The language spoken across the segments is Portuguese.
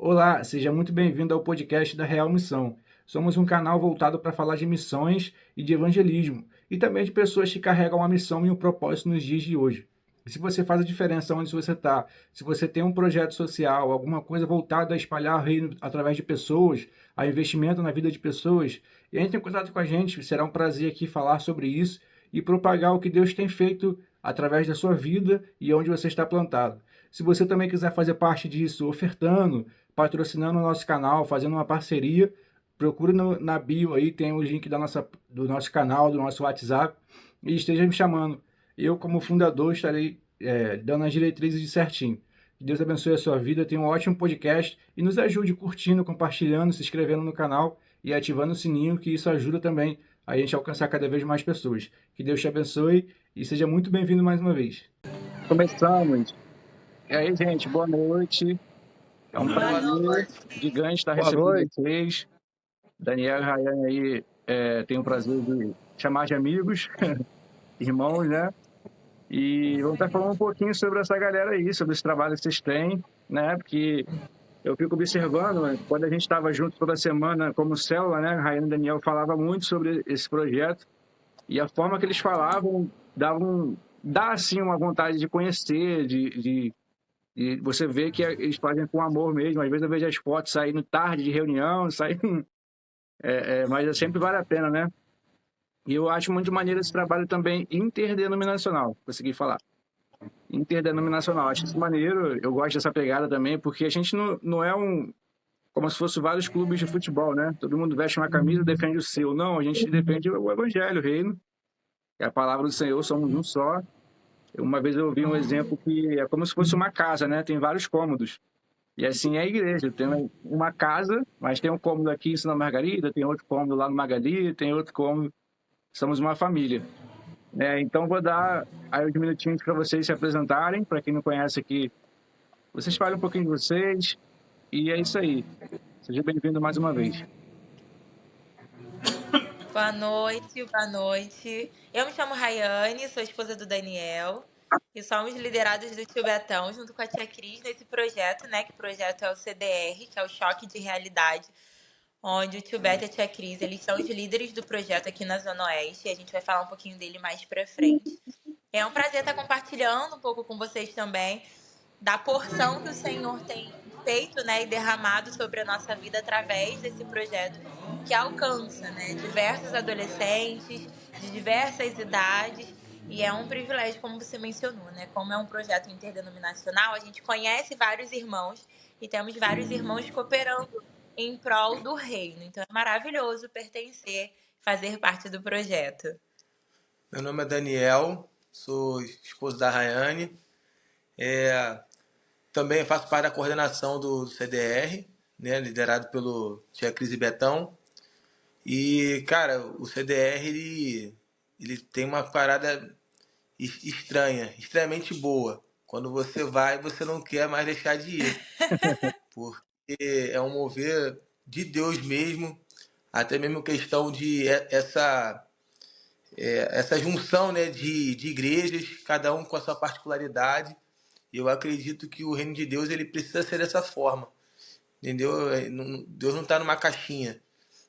Olá, seja muito bem-vindo ao podcast da Real Missão. Somos um canal voltado para falar de missões e de evangelismo, e também de pessoas que carregam uma missão e um propósito nos dias de hoje. E se você faz a diferença onde você está, se você tem um projeto social, alguma coisa voltada a espalhar o reino através de pessoas, a investimento na vida de pessoas, entre em contato com a gente, será um prazer aqui falar sobre isso e propagar o que Deus tem feito através da sua vida e onde você está plantado. Se você também quiser fazer parte disso, ofertando, patrocinando o nosso canal, fazendo uma parceria, procure na bio aí, tem o link do nosso canal, do nosso WhatsApp, e esteja me chamando. Eu, como fundador, estarei dando as diretrizes de certinho. Que Deus abençoe a sua vida, tenha um ótimo podcast e nos ajude curtindo, compartilhando, se inscrevendo no canal e ativando o sininho, que isso ajuda também a gente a alcançar cada vez mais pessoas. Que Deus te abençoe e seja muito bem-vindo mais uma vez. Começamos. E aí, gente, boa noite. É um prazer gigante estar Boa recebendo noite. vocês. Daniel e Rayane aí, tenho o prazer de chamar de amigos, irmãos, né? E vamos estar falando um pouquinho sobre essa galera aí, sobre esse trabalho que vocês têm, né? Porque eu fico observando, né, quando a gente estava junto toda semana como célula, né? Rayane e Daniel falavam muito sobre esse projeto e a forma que eles falavam dá assim uma vontade de conhecer, e você vê que eles fazem com amor mesmo. Às vezes eu vejo as fotos saindo tarde de reunião, saindo, mas sempre vale a pena, né? E eu acho muito maneiro esse trabalho também interdenominacional, consegui falar. Interdenominacional, acho isso maneiro, eu gosto dessa pegada também, porque a gente não é como se fosse vários clubes de futebol, né? Todo mundo veste uma camisa e defende o seu. Não, a gente defende o evangelho, o reino, é a palavra do Senhor, somos um só. Uma vez eu ouvi um exemplo que é como se fosse uma casa, né? Tem vários cômodos. E assim é a igreja, tem uma casa, mas tem um cômodo aqui em Santa Margarida, tem outro cômodo lá no Magali, tem outro cômodo, somos uma família. Então vou dar aí uns minutinhos para vocês se apresentarem, para quem não conhece aqui, vocês falem um pouquinho de vocês, e é isso aí. Seja bem-vindo mais uma vez. Boa noite, boa noite. Eu me chamo Rayane, sou esposa do Daniel e somos liderados do Tio Betão junto com a tia Cris nesse projeto, né? Que o projeto é o CDR, que é o Choque de Realidade, onde o Tio Beto e a tia Cris, eles são os líderes do projeto aqui na Zona Oeste e a gente vai falar um pouquinho dele mais pra frente. É um prazer estar compartilhando um pouco com vocês também da porção que o Senhor tem feito, né, e derramado sobre a nossa vida através desse projeto que alcança, né, diversos adolescentes de diversas idades. E é um privilégio, como você mencionou, né? Como é um projeto interdenominacional, a gente conhece vários irmãos e temos vários irmãos cooperando em prol do reino. Então é maravilhoso pertencer, fazer parte do projeto. Meu nome é Daniel, sou esposo da Rayane. Também faço parte da coordenação do CDR, né, liderado pelo tia Cris e Betão. E, cara, o CDR ele tem uma parada estranha, extremamente boa. Quando você vai, você não quer mais deixar de ir. Porque é um mover de Deus mesmo, até mesmo questão de essa junção, né, de igrejas, cada um com a sua particularidade. E eu acredito que o reino de Deus ele precisa ser dessa forma, entendeu? Deus não está numa caixinha,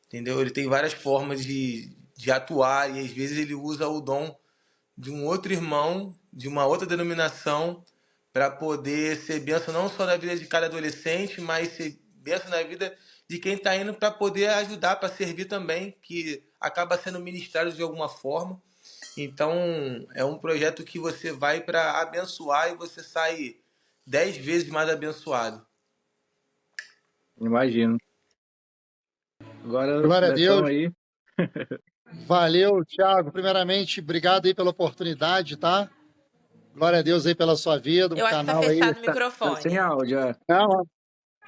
entendeu? Ele tem várias formas de atuar e às vezes ele usa o dom de um outro irmão, de uma outra denominação, para poder ser bênção não só na vida de cada adolescente, mas ser bênção na vida de quem está indo para poder ajudar, para servir também, que acaba sendo ministrado de alguma forma. Então, é um projeto que você vai para abençoar e você sai 10 vezes mais abençoado. Imagino. Agora, Glória a Betão Deus. aí. Valeu, Thiago. Primeiramente, obrigado aí pela oportunidade, tá? Glória a Deus aí pela sua vida, o Eu acho que tá canal aí. fechado o Tá microfone. sem áudio, é. Não,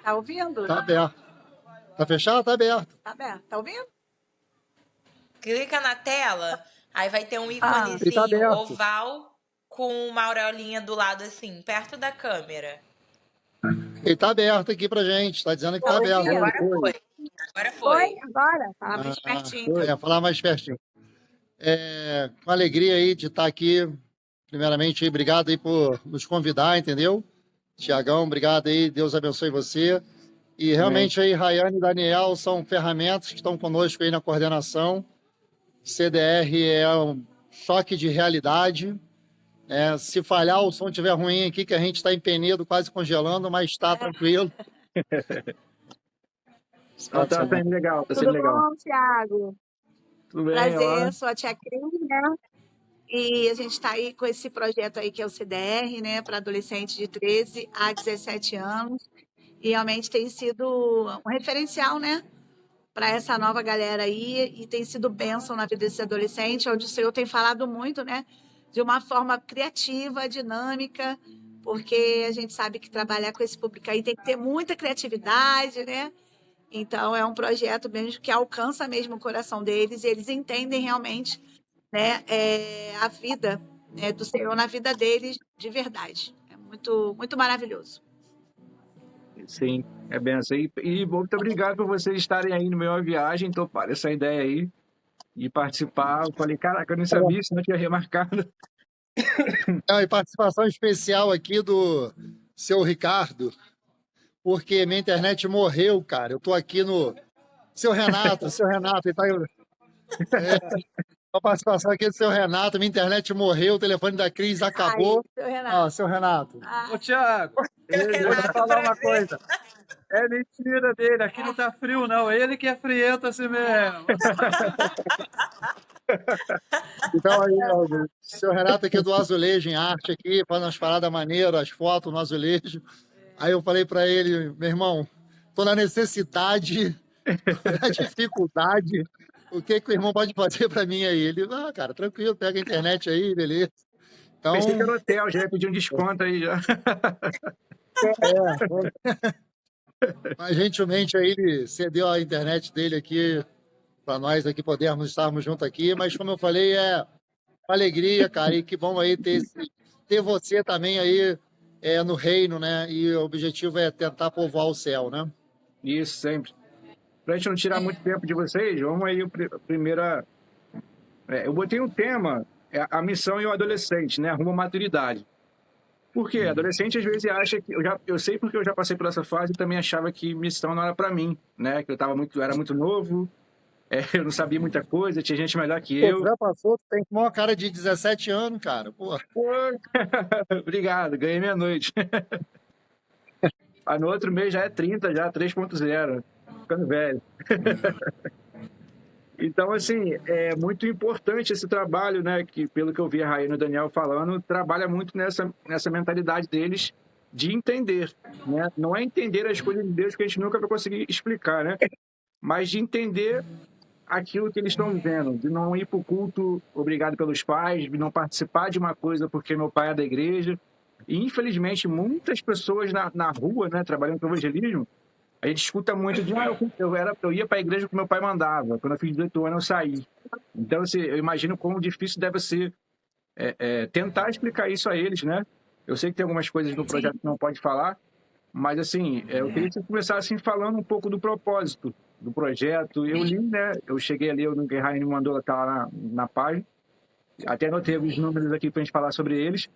Tá ouvindo? tá aberto. Tá fechado? Tá aberto. Tá aberto. Tá ouvindo? Clica na tela, aí vai ter um Ele tá íconezinho aberto. oval com uma aureolinha do lado assim, perto da câmera. Ele tá aberto aqui pra gente. Tá dizendo que tá Ouvi, aberto. Agora foi. Agora foi. Agora? Tá mais pertinho. Ia falar mais pertinho. Com alegria aí de estar aqui. Primeiramente, aí, obrigado aí por nos convidar, entendeu? Tiagão, obrigado aí. Deus abençoe você. E realmente aí, Rayane e Daniel são ferramentas que estão conosco aí na coordenação. CDR é um choque de realidade. Se falhar, o som estiver ruim aqui, que a gente está em Penedo, quase congelando, mas está tranquilo. Então, tá sendo legal, tá sendo Tudo legal. bom, Thiago? Tudo bem, Prazer, sou a Tia Cris, né? E a gente está aí com esse projeto aí que é o CDR, né? Para adolescentes de 13 a 17 anos. E realmente tem sido um referencial, né? Para essa nova galera aí. E tem sido bênção na vida desse adolescente, onde o Senhor tem falado muito, né? De uma forma criativa, dinâmica, porque a gente sabe que trabalhar com esse público aí tem que ter muita criatividade, né? Então, é um projeto mesmo que alcança mesmo o coração deles, e eles entendem realmente, né, a vida, né, do Senhor na vida deles de verdade. É muito, muito maravilhoso. Sim, é benção. E muito obrigado por vocês estarem aí no meio viagem, toparam essa ideia aí de participar. Eu falei, caraca, eu não sabia, senão eu tinha remarcado. E participação especial aqui do seu Ricardo, porque minha internet morreu, cara. Eu tô aqui no... Seu Renato, ele tá... A participação aqui do seu Renato, minha internet morreu, o telefone da Cris acabou. Ai, seu Renato. Seu Renato. Ô, Thiago, vou te falar uma coisa. É mentira dele, aqui não tá frio, não. Ele que é friento assim mesmo. Então, aí, o seu Renato aqui do Azulejo em Arte, aqui, faz umas paradas maneiras, as fotos no azulejo. Aí eu falei para ele, meu irmão, tô na necessidade, na dificuldade, o que o irmão pode fazer para mim aí? Ele, cara, tranquilo, pega a internet aí, beleza. Então, Pensei que era hotel, já ia pedir um desconto aí já. Mas gentilmente aí ele cedeu a internet dele aqui para nós aqui podermos estarmos juntos aqui, mas como eu falei, é uma alegria, cara, e que bom aí ter você também aí no reino, né? E o objetivo é tentar povoar o céu, né? Isso, sempre. Pra gente não tirar muito tempo de vocês, vamos aí, primeira... eu botei um tema, a missão e o adolescente, né? Rumo à maturidade. Por quê? Adolescente às vezes acha que... Eu sei porque eu já passei por essa fase e também achava que missão não era pra mim, né? Que eu era muito novo, eu não sabia muita coisa, tinha gente melhor que eu. Já passou, tem uma cara de 17 anos, cara. Pô. Obrigado, ganhei meia-noite. No outro mês já é 30, já 3.0, ficando velho. Então, assim, é muito importante esse trabalho, né? Que, pelo que eu vi a Rayane e o Daniel falando, trabalha muito nessa mentalidade deles de entender, né? Não é entender as coisas de Deus que a gente nunca vai conseguir explicar, né? Mas de entender aquilo que eles estão vivendo, de não ir para o culto obrigado pelos pais, de não participar de uma coisa porque meu pai é da igreja. E, infelizmente, muitas pessoas na rua, né, trabalhando com evangelismo, a gente escuta muito de eu ia para a igreja que meu pai mandava, quando eu fiz 18 anos eu saí. Então, assim, eu imagino como difícil deve ser tentar explicar isso a eles, né? Eu sei que tem algumas coisas no projeto que não pode falar, mas, assim, eu queria que você começasse falando um pouco do propósito do projeto. Eu li, né? Eu cheguei ali, o Rayane me mandou, tá lá na página. Até anotei alguns números aqui para a gente falar sobre eles.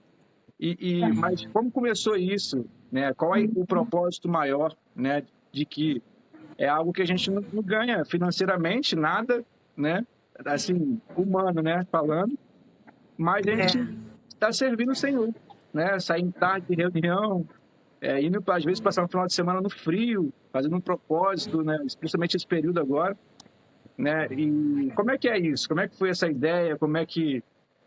Mas como começou isso, né? Qual é o propósito maior, né? De que é algo que a gente não ganha financeiramente nada, né? Assim, humano, né? Falando, mas a gente está servindo o Senhor, né? Saindo tarde de reunião, indo às vezes passar um final de semana no frio, fazendo um propósito, né? Especialmente esse período agora, né? E como é que é isso? Como é que foi essa ideia? Como é que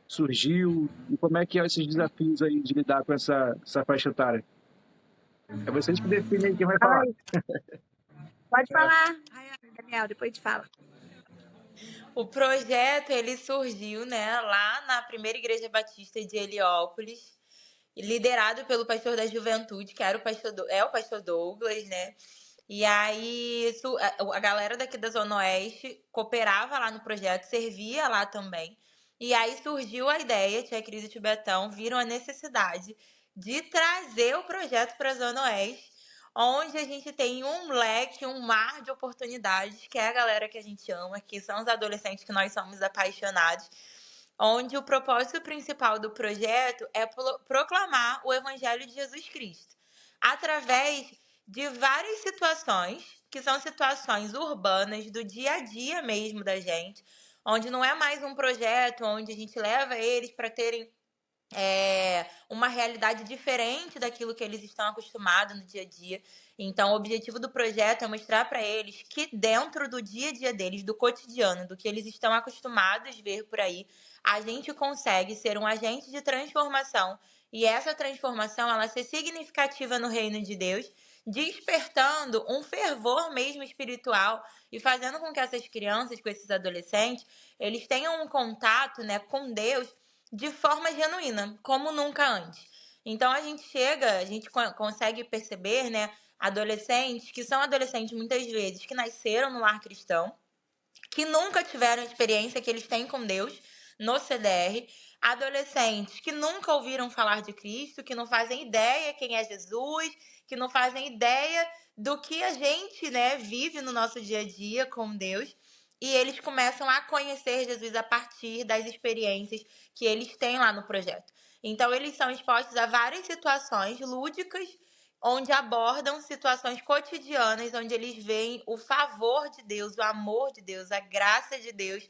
surgiu e como é que é esses desafios aí de lidar com essa faixa etária? É vocês que definem quem vai falar. Pode falar, Daniel, depois te fala. O projeto, ele surgiu, né, lá na primeira igreja batista de Heliópolis, liderado pelo pastor da juventude, que era o pastor Douglas, né? E aí a galera daqui da Zona Oeste cooperava lá no projeto, servia lá também. E aí surgiu a ideia, Tia Cris e Tio Betão viram a necessidade de trazer o projeto para a Zona Oeste, onde a gente tem um leque, um mar de oportunidades, que é a galera que a gente ama, que são os adolescentes que nós somos apaixonados, onde o propósito principal do projeto é proclamar o Evangelho de Jesus Cristo, através de várias situações, que são situações urbanas, do dia a dia mesmo da gente, onde não é mais um projeto onde a gente leva eles para terem uma realidade diferente daquilo que eles estão acostumados no dia a dia. Então, o objetivo do projeto é mostrar para eles que dentro do dia a dia deles, do cotidiano, do que eles estão acostumados a ver por aí, a gente consegue ser um agente de transformação. E essa transformação, ela ser significativa no reino de Deus, despertando um fervor mesmo espiritual e fazendo com que essas crianças, com esses adolescentes, eles tenham um contato, né, com Deus de forma genuína, como nunca antes. Então a gente consegue perceber, né, adolescentes que são adolescentes muitas vezes que nasceram no lar cristão, que nunca tiveram a experiência que eles têm com Deus no CDR, adolescentes que nunca ouviram falar de Cristo, que não fazem ideia quem é Jesus, que não fazem ideia do que a gente, né, vive no nosso dia a dia com Deus, e eles começam a conhecer Jesus a partir das experiências que eles têm lá no projeto. Então, eles são expostos a várias situações lúdicas, onde abordam situações cotidianas, onde eles veem o favor de Deus, o amor de Deus, a graça de Deus,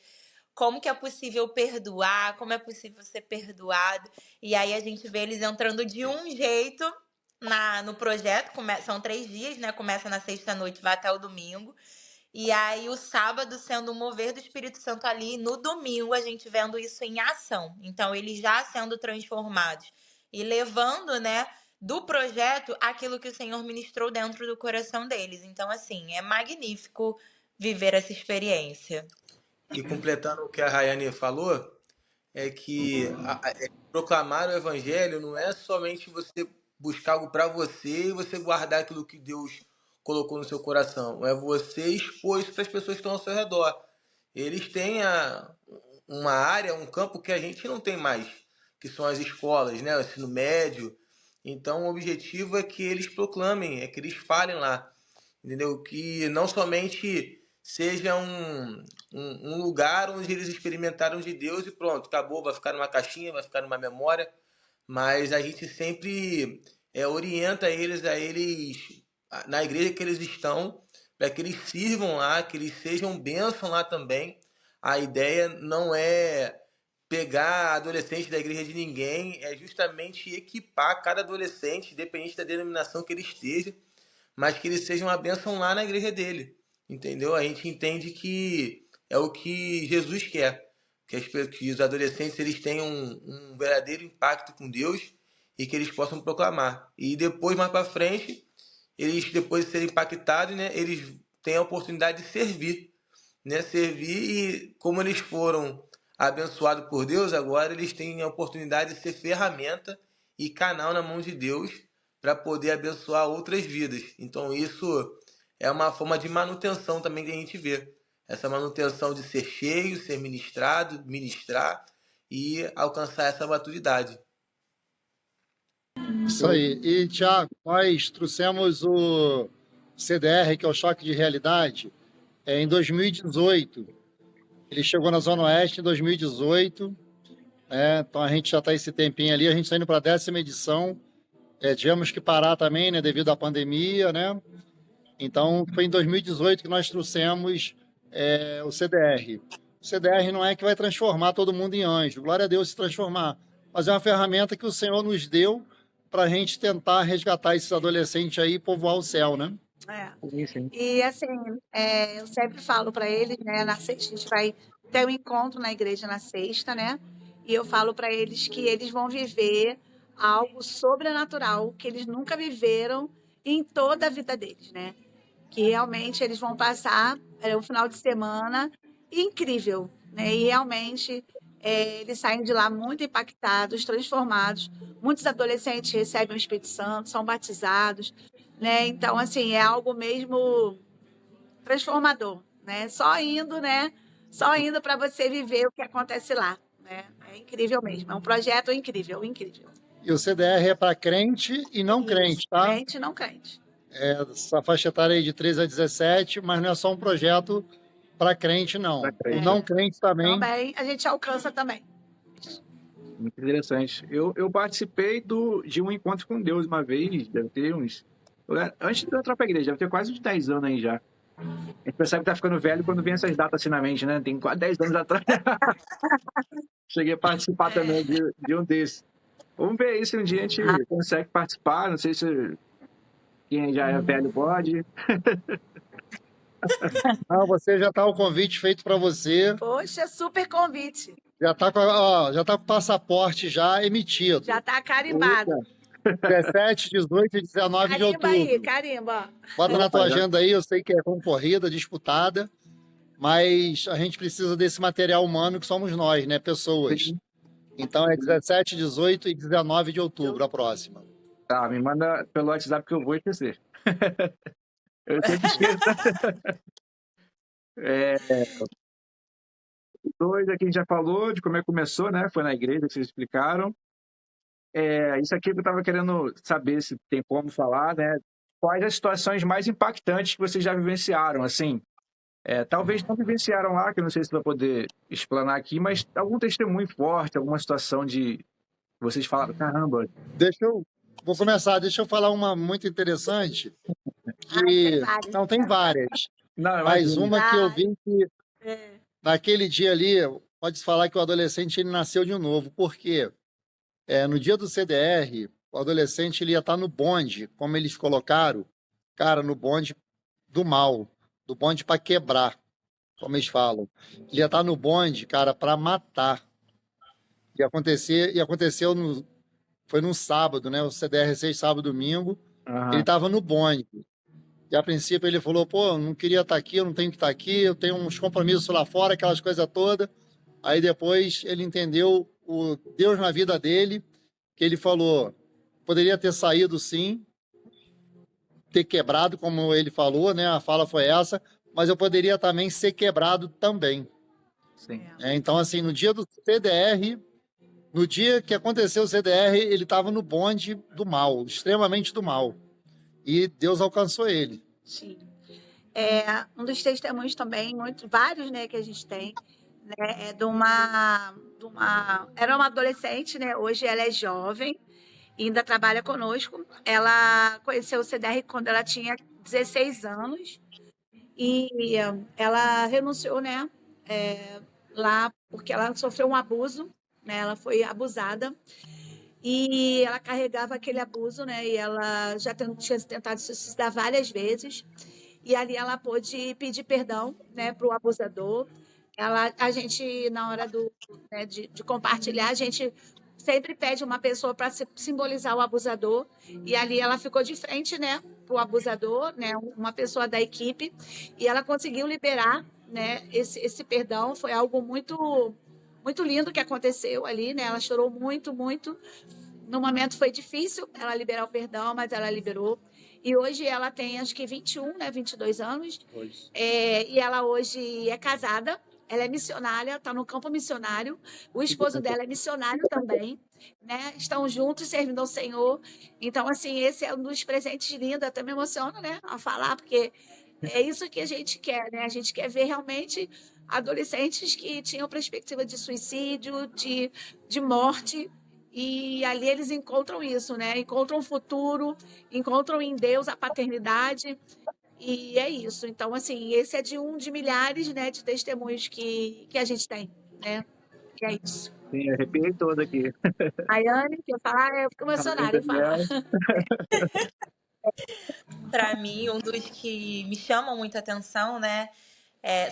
como que é possível perdoar, como é possível ser perdoado. E aí a gente vê eles entrando de um jeito no projeto, são 3 dias, né? Começa na sexta-noite, vai até o domingo. E aí o sábado sendo o mover do Espírito Santo ali, e no domingo a gente vendo isso em ação. Então eles já sendo transformados e levando, né, do projeto aquilo que o Senhor ministrou dentro do coração deles. Então, assim, é magnífico viver essa experiência. E completando o que a Rayane falou, é que proclamar o evangelho não é somente você buscar algo para você e você guardar aquilo que Deus colocou no seu coração. É você expor isso para as pessoas que estão ao seu redor. Eles têm uma área, um campo que a gente não tem mais, que são as escolas, né? O ensino médio. Então, o objetivo é que eles proclamem, é que eles falem lá, entendeu? Que não somente seja um lugar onde eles experimentaram de Deus e pronto, acabou, vai ficar numa caixinha, vai ficar numa memória, mas a gente sempre orienta eles na igreja que eles estão, para que eles sirvam lá, que eles sejam bênção lá também. A ideia não é pegar adolescente da igreja de ninguém, é justamente equipar cada adolescente, independente da denominação que ele esteja, mas que ele seja uma bênção lá na igreja dele, entendeu? A gente entende que é o que Jesus quer, que os adolescentes eles tenham um verdadeiro impacto com Deus e que eles possam proclamar. E depois, mais para frente, eles, depois de serem impactados, né, eles têm a oportunidade de servir, né? Servir, e como eles foram abençoados por Deus, agora eles têm a oportunidade de ser ferramenta e canal na mão de Deus para poder abençoar outras vidas. Então isso é uma forma de manutenção também que a gente vê. Essa manutenção de ser cheio, ser ministrado, ministrar e alcançar essa maturidade. Isso aí. E, Tiago, nós trouxemos o CDR, que é o choque de realidade, em 2018. Ele chegou na Zona Oeste em 2018. Então a gente já está esse tempinho ali, a gente está indo para a 10ª edição. Tivemos que parar também, né, devido à pandemia, né? Então foi em 2018 que nós trouxemos o CDR. O CDR não é que vai transformar todo mundo em anjo, glória a Deus se transformar, mas é uma ferramenta que o Senhor nos deu para a gente tentar resgatar esses adolescentes aí e povoar o céu, né? E assim, eu sempre falo para eles, né? Na sexta a gente vai ter um encontro na igreja na sexta, né? E eu falo para eles que eles vão viver algo sobrenatural que eles nunca viveram em toda a vida deles, né? Que realmente eles vão passar um final de semana incrível, né? E realmente eles saem de lá muito impactados, transformados. Muitos adolescentes recebem o Espírito Santo, são batizados, né? Então, assim, é algo mesmo transformador, né? Só indo, né? Só indo para você viver o que acontece lá, né? É incrível mesmo, é um projeto incrível, incrível. E o CDR é para crente e não crente, tá? Crente e não crente. Essa faixa etária aí de 13 a 17, mas não é só um projeto para crente, não. O não crente também. Também a gente alcança também. Muito interessante. Eu participei de um encontro com Deus uma vez, deve ter uns Antes de entrar pra igreja, deve ter quase uns 10 anos aí já. A gente percebe que tá ficando velho quando vem essas datas assim na mente, né? Tem quase 10 anos atrás. Cheguei a participar também de um desses. Vamos ver aí se um dia a gente consegue participar. Não sei se quem já é velho pode. Não, você já tá o convite feito para você. Poxa, super convite. Já tá com o passaporte já emitido. Já tá carimbado. 17, 18 e 19 de Carimba outubro. aí, carimba. Bota na tua agenda aí, eu sei que é concorrida, disputada, mas a gente precisa desse material humano que somos nós, né? Pessoas. Então é 17, 18 e 19 de outubro, a próxima. Tá, me manda pelo WhatsApp que eu vou esquecer. Eu sempre esqueço. Dois aqui a gente já falou de como é que começou, né? Foi na igreja que vocês explicaram. Isso aqui que eu estava querendo saber se tem como falar, né? Quais as situações mais impactantes que vocês já vivenciaram, assim? Talvez não vivenciaram lá, que eu não sei se vai poder explanar aqui, mas algum testemunho forte, alguma situação de vocês falaram, caramba. Vou começar, deixa eu falar uma muito interessante. Não, tem várias. Não, mas uma que eu vi que naquele dia ali, pode-se falar que o adolescente ele nasceu de novo. Por quê? No dia do CDR, o adolescente ele ia estar no bonde, como eles colocaram, cara, no bonde do mal, do bonde para quebrar, como eles falam. Ele ia estar no bonde, cara, para matar. E aconteceu foi num sábado, né? O CDR 6, sábado, domingo. Ele estava no bonde. E a princípio ele falou, pô, eu não queria estar aqui, eu não tenho que estar aqui, eu tenho uns compromissos lá fora, aquelas coisas todas. Aí depois ele entendeu o Deus na vida dele, que ele falou, poderia ter saído sim, ter quebrado, como ele falou, né? A fala foi essa, mas eu poderia também ser quebrado também. Sim. Então, assim, no dia do CDR, no dia que aconteceu o CDR, ele estava no bonde do mal, extremamente do mal. E Deus alcançou ele. Sim. Um dos testemunhos também, vários, né, que a gente tem, né, era uma adolescente, né, hoje ela é jovem, e ainda trabalha conosco. Ela conheceu o CDR quando ela tinha 16 anos, e ela renunciou, né, lá, porque ela sofreu um abuso, né, ela foi abusada, e ela carregava aquele abuso, né? E ela já tinha tentado se suicidar várias vezes. E ali ela pôde pedir perdão, né, para o abusador. A gente, na hora né, de compartilhar, a gente sempre pede uma pessoa para simbolizar o abusador. E ali ela ficou de frente, né, para o abusador, né, uma pessoa da equipe. E ela conseguiu liberar, né, esse perdão. Foi algo muito muito lindo que aconteceu ali, né? Ela chorou muito, muito. No momento foi difícil ela liberar o perdão, mas ela liberou. E hoje ela tem, acho que 21, né? 22 anos. E ela hoje é casada. Ela é missionária, está no campo missionário. O esposo dela é missionário também, né? Estão juntos servindo ao Senhor. Então, assim, esse é um dos presentes lindos. Até me emociona, né? A falar, porque é isso que a gente quer, né? A gente quer ver realmente adolescentes que tinham perspectiva de suicídio, de morte, e ali eles encontram isso, né? Encontram o futuro, encontram em Deus a paternidade, e é isso. Então, assim, esse é de milhares, né, de testemunhos que a gente tem, né? E é isso. Sim, arrepiei todo aqui. Rayane, quer falar? Eu fico emocionada em falar. Para mim, um dos que me chamam muita atenção, né,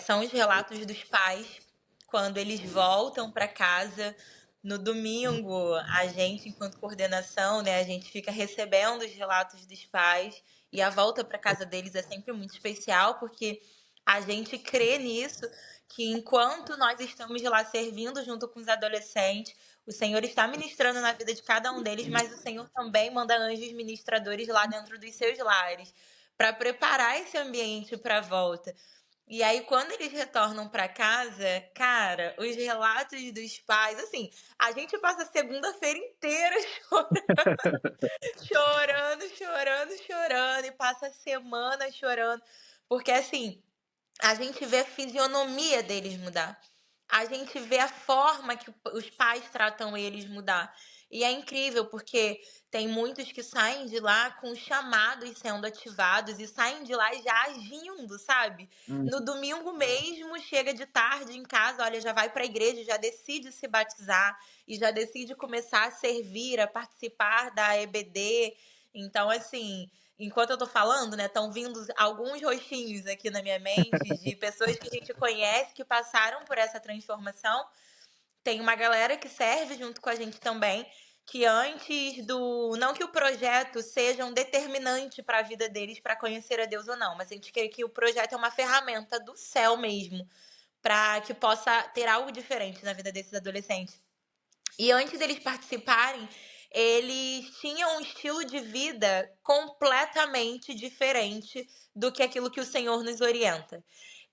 são os relatos dos pais quando eles voltam para casa no domingo. A gente, enquanto coordenação, né, a gente fica recebendo os relatos dos pais e a volta para casa deles é sempre muito especial porque a gente crê nisso, que enquanto nós estamos lá servindo junto com os adolescentes, o Senhor está ministrando na vida de cada um deles, mas o Senhor também manda anjos ministradores lá dentro dos seus lares para preparar esse ambiente para a volta. E aí, quando eles retornam para casa, cara, os relatos dos pais, assim, a gente passa a segunda-feira inteira chorando, e passa a semana chorando, porque assim, a gente vê a fisionomia deles mudar. a gente vê a forma que os pais tratam eles mudar. E é incrível, porque tem muitos que saem de lá com chamados sendo ativados e saem de lá já agindo, sabe? No domingo mesmo, chega de tarde em casa, olha, já vai para a igreja, já decide se batizar e já decide começar a servir, a participar da EBD. Então, assim, enquanto eu tô falando, né, estão vindo alguns rostinhos aqui na minha mente de pessoas que a gente conhece que passaram por essa transformação. Tem uma galera que serve junto com a gente também, que antes do... Não que o projeto seja um determinante para a vida deles para conhecer a Deus ou não, mas a gente quer que o projeto é uma ferramenta do céu mesmo, para que possa ter algo diferente na vida desses adolescentes. E antes deles participarem, eles tinham um estilo de vida completamente diferente do que aquilo que o Senhor nos orienta.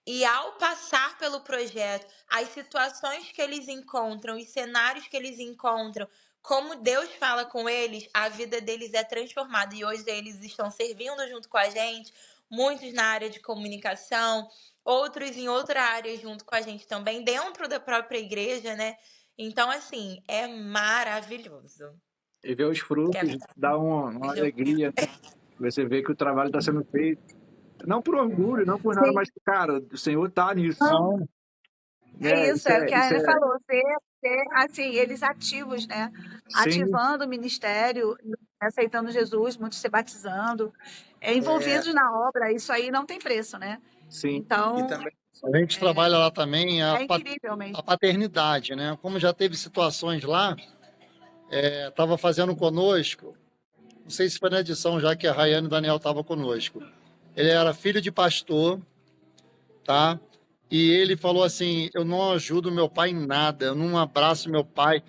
E ao passar pelo projeto, as situações que eles encontram, os cenários que eles encontram, como Deus fala com eles, a vida deles é transformada. E hoje eles estão servindo junto com a gente, muitos na área de comunicação, outros em outra área junto com a gente também, dentro da própria igreja, né? Então, assim, é maravilhoso. E ver os frutos dá uma alegria, né? Você vê que o trabalho está sendo feito. Não por orgulho, não por nada, Sim. mas, cara, o Senhor está nisso. Não. Né? É isso, é o que a Ana falou, ser assim, eles ativos, né? Sim, Ativando o ministério, aceitando Jesus, muitos se batizando, envolvidos na obra, isso aí não tem preço, né? sim. Então, E também A gente trabalha lá também é incrível mesmo. a paternidade, né? Como já teve situações lá, estava fazendo conosco, não sei se foi na edição já que a Rayane e o Daniel estavam conosco. Ele era filho de pastor, tá? E ele falou assim, eu não ajudo meu pai em nada, eu não abraço meu pai.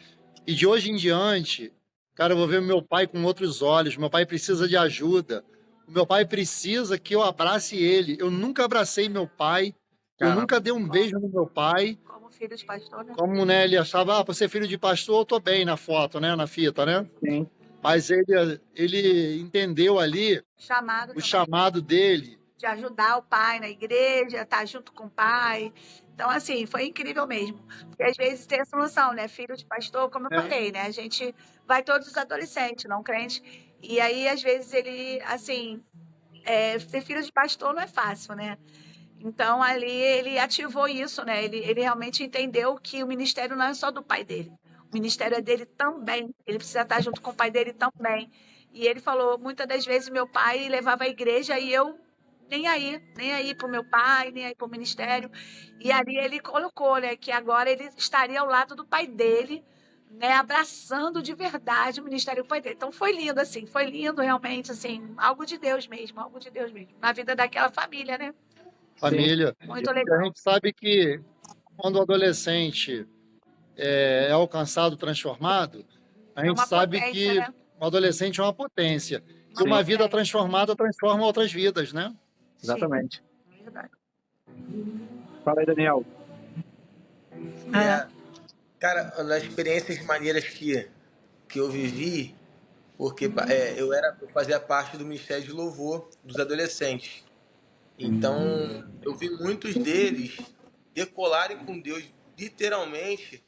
E de hoje em diante, cara, eu vou ver meu pai com outros olhos, meu pai precisa de ajuda. O meu pai precisa que eu abrace ele. Eu nunca abracei meu pai, eu nunca dei um beijo no meu pai. Como filho de pastor, né? Como, né, ele achava, por ser filho de pastor, eu tô bem na foto, né, na fita, né? Sim. Mas ele entendeu ali Chamado o também. chamado dele. De ajudar o pai na igreja, estar junto com o pai. Então, assim, foi incrível mesmo. Porque às vezes tem essa noção, né? Filho de pastor, como eu falei, né? A gente vai todos os adolescentes, não crentes. E aí, às vezes, ele, assim, ser filho de pastor não é fácil, né? Então, ali, ele ativou isso, né? Ele realmente entendeu que o ministério não é só do pai dele. O ministério é dele também. Ele precisa estar junto com o pai dele também. E ele falou, muitas das vezes, meu pai levava a igreja e eu nem aí para o meu pai, nem aí para o ministério. E ali ele colocou, né, que agora ele estaria ao lado do pai dele, né, abraçando de verdade o ministério do pai dele. Então foi lindo, assim, foi lindo realmente, assim, algo de Deus mesmo, na vida daquela família, né? Família. Muito A legal. gente sabe que quando o adolescente é alcançado, transformado, a gente uma sabe potência, que né? o adolescente é uma potência. E Sim. uma vida transformada transforma outras vidas, né? Exatamente. Sim, verdade. Fala aí, Daniel. Cara, uma das experiências maneiras que eu vivi, porque eu fazia parte do Ministério de Louvor dos adolescentes. Então, eu vi muitos deles decolarem com Deus, literalmente,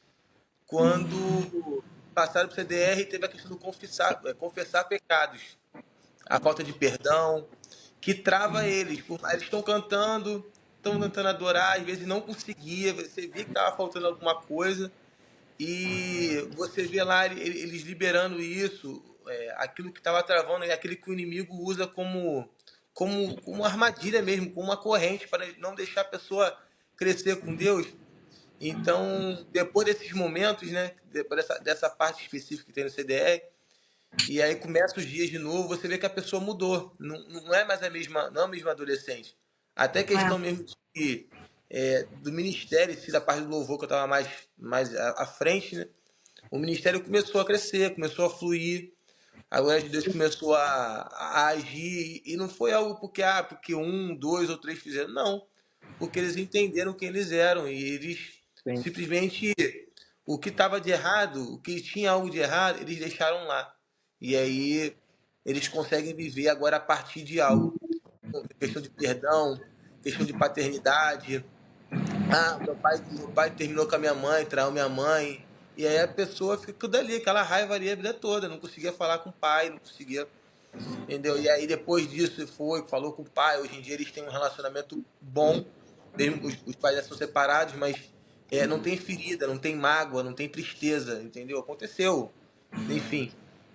quando passaram para o CDR e teve a questão do confessar pecados, a falta de perdão, que trava eles. Eles estão cantando adorar, às vezes não conseguia, você via que estava faltando alguma coisa, e você vê lá eles liberando isso, aquilo que estava travando, aquilo que o inimigo usa como armadilha mesmo, como uma corrente para não deixar a pessoa crescer com Deus. Então, depois desses momentos, né, depois dessa parte específica que tem no CDR, e aí começa os dias de novo, você vê que a pessoa mudou, não é mais a mesma, não é a mesma adolescente. Até questão mesmo do ministério, da parte do louvor que eu estava mais à frente, né? O ministério começou a crescer, começou a fluir, a glória de Deus começou a agir, e não foi algo porque 1, 2 ou 3 fizeram, não, porque eles entenderam quem eles eram, e eles simplesmente, o que estava de errado, o que tinha algo de errado, eles deixaram lá, e aí eles conseguem viver agora a partir de algo, questão de perdão, questão de paternidade, Ah, meu pai terminou com a minha mãe, traiu minha mãe. E aí a pessoa fica tudo ali, aquela raiva ali a vida toda. Não conseguia falar com o pai, não conseguia. Entendeu? E aí depois disso falou com o pai. Hoje em dia eles têm um relacionamento bom. Mesmo os pais já são separados, mas não tem ferida, não tem mágoa, não tem tristeza, entendeu? Aconteceu. Enfim.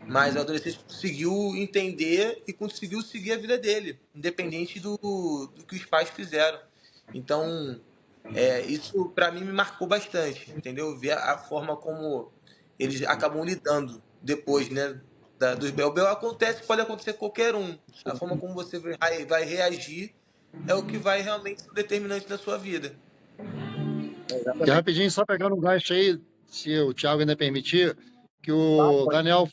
Mas o adolescente conseguiu entender e conseguiu seguir a vida dele, independente do que os pais fizeram. Então, isso para mim me marcou bastante, entendeu? Ver a forma como eles acabam lidando depois, né? Dos Bel acontece, pode acontecer com qualquer um. A forma como você vai reagir é o que vai realmente ser determinante da sua vida. E rapidinho, só pegando um gancho aí, se o Thiago ainda permitir, que o Daniel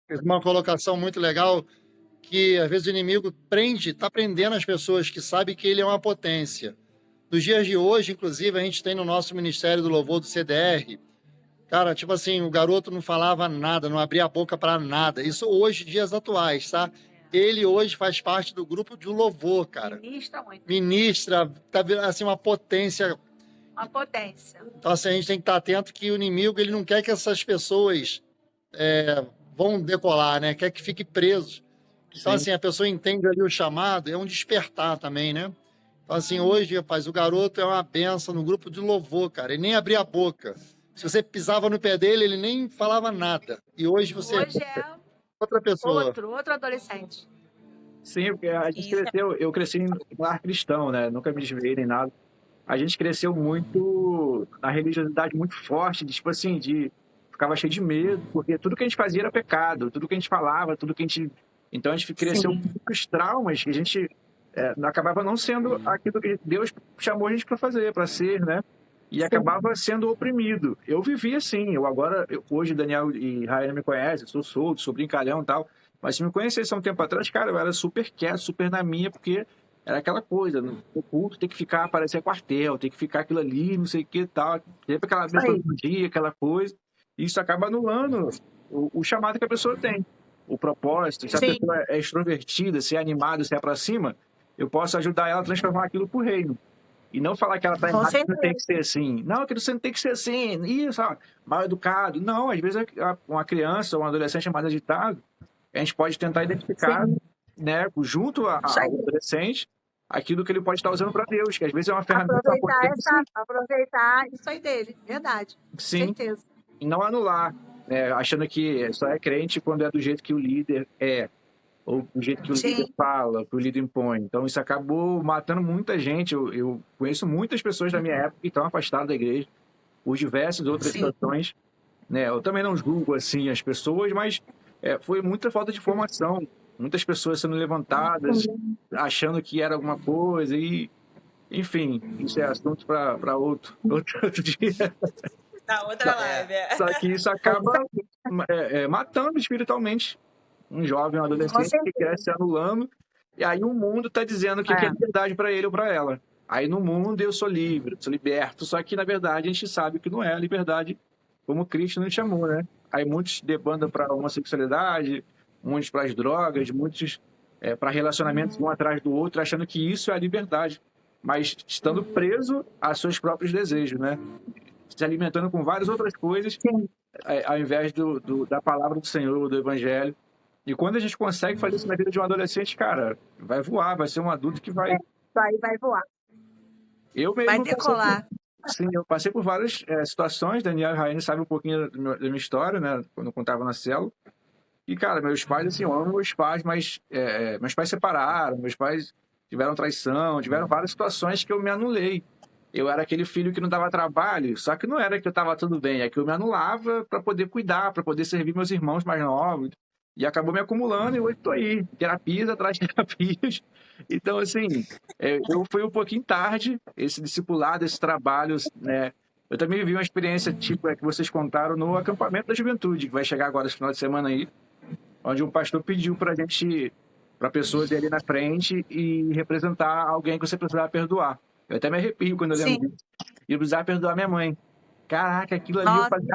fez uma colocação muito legal, que às vezes o inimigo está prendendo as pessoas que sabem que ele é uma potência. Nos dias de hoje, inclusive, a gente tem no nosso Ministério do Louvor do CDR, cara, tipo assim, o garoto não falava nada, não abria a boca para nada. Isso hoje, dias atuais, tá? Ele hoje faz parte do grupo de louvor, cara. Ministra muito. Ministra, tá vendo assim, uma potência. Uma potência. Então, assim, a gente tem que estar atento que o inimigo, ele não quer que essas pessoas vão decolar, né? Quer que fique preso. Então, assim, a pessoa entende ali o chamado, é um despertar também, né? Então, assim, hoje, rapaz, o garoto é uma benção no grupo de louvor, cara. Ele nem abria a boca. Se você pisava no pé dele, ele nem falava nada. E hoje você Hoje é outra pessoa. outro adolescente. Sim, porque a gente cresceu, eu cresci em lar cristão, né? Nunca me desviei nem nada. A gente cresceu muito na religiosidade muito forte, de, tipo assim, ficava cheio de medo, porque tudo que a gente fazia era pecado, tudo que a gente falava, tudo que a gente... Então a gente cresceu com muitos traumas que a gente acabava não sendo aquilo que Deus chamou a gente para fazer, para ser, né? E acabava sendo oprimido. Eu vivi assim, hoje Daniel e Raia me conhecem, sou solto, sou brincalhão e tal, mas se me conhecesse há um tempo atrás, cara, eu era super quieto, super na minha, porque era aquela coisa, no culto tem que ficar, parecer quartel, tem que ficar aquilo ali, não sei o que e tal, sempre aquela metodologia, aquela coisa, e isso acaba anulando o chamado que a pessoa tem, o propósito. Se a pessoa é extrovertida, se é animada, se é pra cima, eu posso ajudar ela a transformar aquilo pro reino. E não falar que ela tá errada, que não tem que ser assim. Não, que você não tem que ser assim. Isso, mal educado. Não, às vezes uma criança ou um adolescente mais agitado, a gente pode tentar identificar, né, junto ao adolescente, aquilo que ele pode estar usando para Deus, que às vezes é uma ferramenta. Aproveitar isso aí dele, verdade. Sim. Certeza. E não anular, né, achando que só é crente quando é do jeito que o líder é, ou do jeito que o líder fala, que o líder impõe. Então isso acabou matando muita gente. Eu conheço muitas pessoas da minha época que estão afastadas da igreja por diversas outras situações, né? Eu também não julgo assim as pessoas, mas foi muita falta de formação. Muitas pessoas sendo levantadas, achando que era alguma coisa e, enfim, isso é assunto para outro dia. Na outra live. Só que isso acaba matando espiritualmente um jovem, um adolescente que cresce se anulando, e aí o mundo está dizendo que é liberdade para ele ou para ela. Aí no mundo eu sou livre, sou liberto, só que na verdade a gente sabe que não é a liberdade como Cristo nos chamou, né? Aí muitos debandam para a homossexualidade, muitos para as drogas, muitos para relacionamentos um atrás do outro, achando que isso é a liberdade, mas estando preso a seus próprios desejos, né? Se alimentando com várias outras coisas, ao invés da palavra do Senhor, do Evangelho. E quando a gente consegue fazer isso na vida de um adolescente, cara, vai voar, vai ser um adulto que vai voar. Eu mesmo vai decolar. Sim, eu passei por várias situações. Daniel e Raine sabem um pouquinho da minha história, né? Quando eu contava na célula. E, cara, meus pais, assim, eu amo meus pais, mas meus pais separaram, meus pais tiveram traição, tiveram várias situações que eu me anulei. Eu era aquele filho que não dava trabalho, só que não era que eu estava tudo bem, é que eu me anulava para poder cuidar, para poder servir meus irmãos mais novos. E acabou me acumulando e hoje estou aí, terapias atrás de terapias. Então, assim, eu fui um pouquinho tarde, esse discipulado, esse trabalho, né? Eu também vivi uma experiência tipo que vocês contaram no acampamento da juventude, que vai chegar agora esse final de semana aí, onde um pastor pediu para a gente, para pessoas ir ali na frente e representar alguém que você precisava perdoar. Eu até me arrepio quando eu lembro disso. E eu precisava perdoar minha mãe. Caraca, aquilo ali eu falei,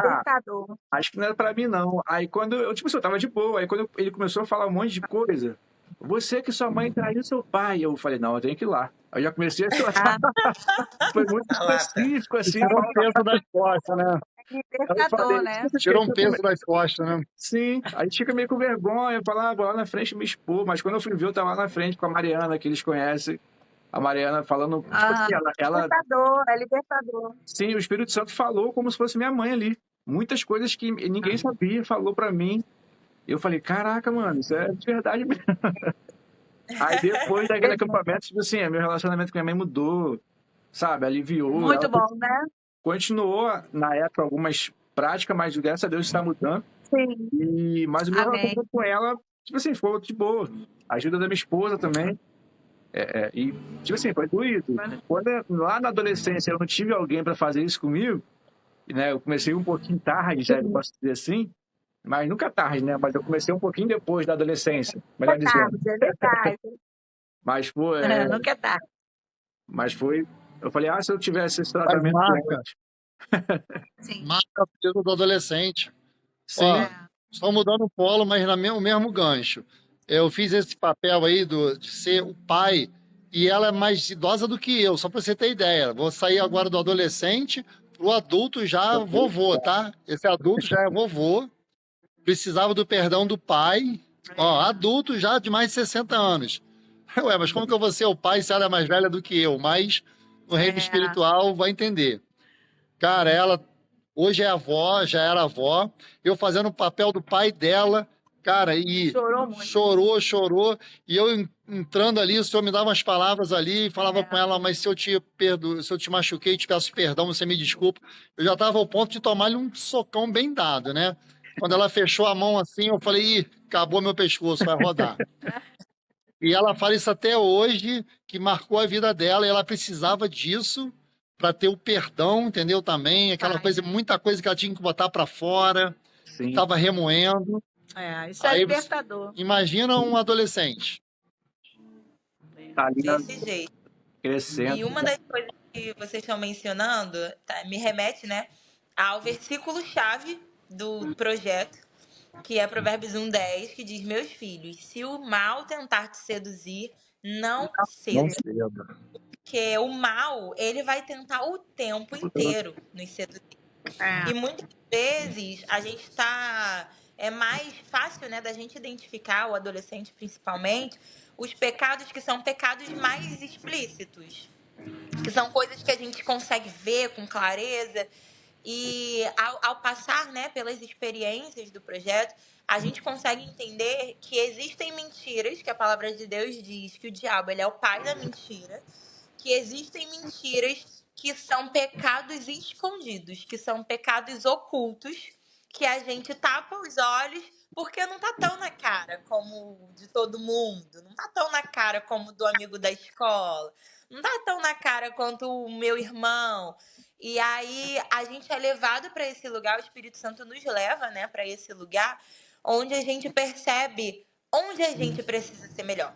acho que não era pra mim, não. Aí quando eu tava de boa, aí quando ele começou a falar um monte de coisa, você que sua mãe traiu seu pai. Eu falei, não, eu tenho que ir lá. Aí eu já comecei a chorar. Foi muito Na lata. específico, assim. Tirou um peso das costas, né? Aí eu Libertador, falei, né? Tirou um peso das costas, né? Sim, aí fica meio com vergonha, falava lá na frente me expor, mas quando eu fui ver, eu tava lá na frente com a Mariana, que eles conhecem, a Mariana falando, tipo Ah, assim, ela, libertador, é libertador. sim, o Espírito Santo falou como se fosse minha mãe ali, muitas coisas que ninguém sabia, falou pra mim, eu falei, caraca, mano, isso é de verdade mesmo. Aí depois daquele acampamento, tipo assim, meu relacionamento com minha mãe mudou, sabe, aliviou, Muito ela bom, né? continuou, na época, algumas práticas, mas graças a Deus está mudando. Sim. Mas o meu Amém. relacionamento com ela, tipo assim, foi de boa. A ajuda da minha esposa também. E, tipo assim, foi doído. Quando lá na adolescência eu não tive alguém para fazer isso comigo, né? Eu comecei um pouquinho tarde, já posso dizer assim, mas nunca tarde, né? Mas eu comecei um pouquinho depois da adolescência, melhor dizendo. É verdade. Mas foi, Nunca é tarde. eu falei, se eu tivesse esse Faz tratamento marca. antes. Sim. Marca peso do adolescente. Sim, Ó, só mudando o polo, mas o mesmo gancho. Eu fiz esse papel aí de ser o pai, e ela é mais idosa do que eu, só para você ter ideia. Vou sair agora do adolescente pro adulto já vovô, tá? Esse adulto já é vovô, precisava do perdão do pai. Ó, adulto já de mais de 60 anos. Ué, mas como que eu vou ser o pai se ela é mais velha do que eu? Mas no reino espiritual vai entender. Cara, ela hoje é avó, já era avó, eu fazendo o papel do pai dela, cara, e Chorou muito. chorou, e eu entrando ali, o senhor me dava umas palavras ali, falava com ela, mas se eu te machuquei, te peço perdão, você me desculpa. Eu já estava ao ponto de tomar-lhe um socão bem dado, né? Quando ela fechou a mão assim, eu falei, ih, acabou meu pescoço, vai rodar. E ela fala isso até hoje, que marcou a vida dela, e ela precisava disso para ter o perdão, entendeu? Também, aquela coisa, muita coisa que ela tinha que botar para fora, sim. estava remoendo. Isso é Aí, libertador. imagina um adolescente. Tá ali Desse jeito. crescendo. E uma das coisas que vocês estão mencionando me remete, né, ao versículo-chave do projeto, que é Provérbios 1:10, que diz: Meus filhos, se o mal tentar te seduzir, não ceda. Porque o mal, ele vai tentar o tempo inteiro nos seduzir. E muitas vezes a gente tá... É mais fácil, né, da gente identificar, o adolescente principalmente, os pecados que são pecados mais explícitos. Que são coisas que a gente consegue ver com clareza. E ao passar, né, pelas experiências do projeto, a gente consegue entender que existem mentiras, que a palavra de Deus diz que o diabo ele é o pai da mentira, que existem mentiras que são pecados escondidos, que são pecados ocultos, que a gente tapa os olhos porque não tá tão na cara como de todo mundo, não tá tão na cara como do amigo da escola, não tá tão na cara quanto o meu irmão. E aí a gente é levado para esse lugar, o Espírito Santo nos leva, né, para esse lugar onde a gente percebe onde a gente precisa ser melhor.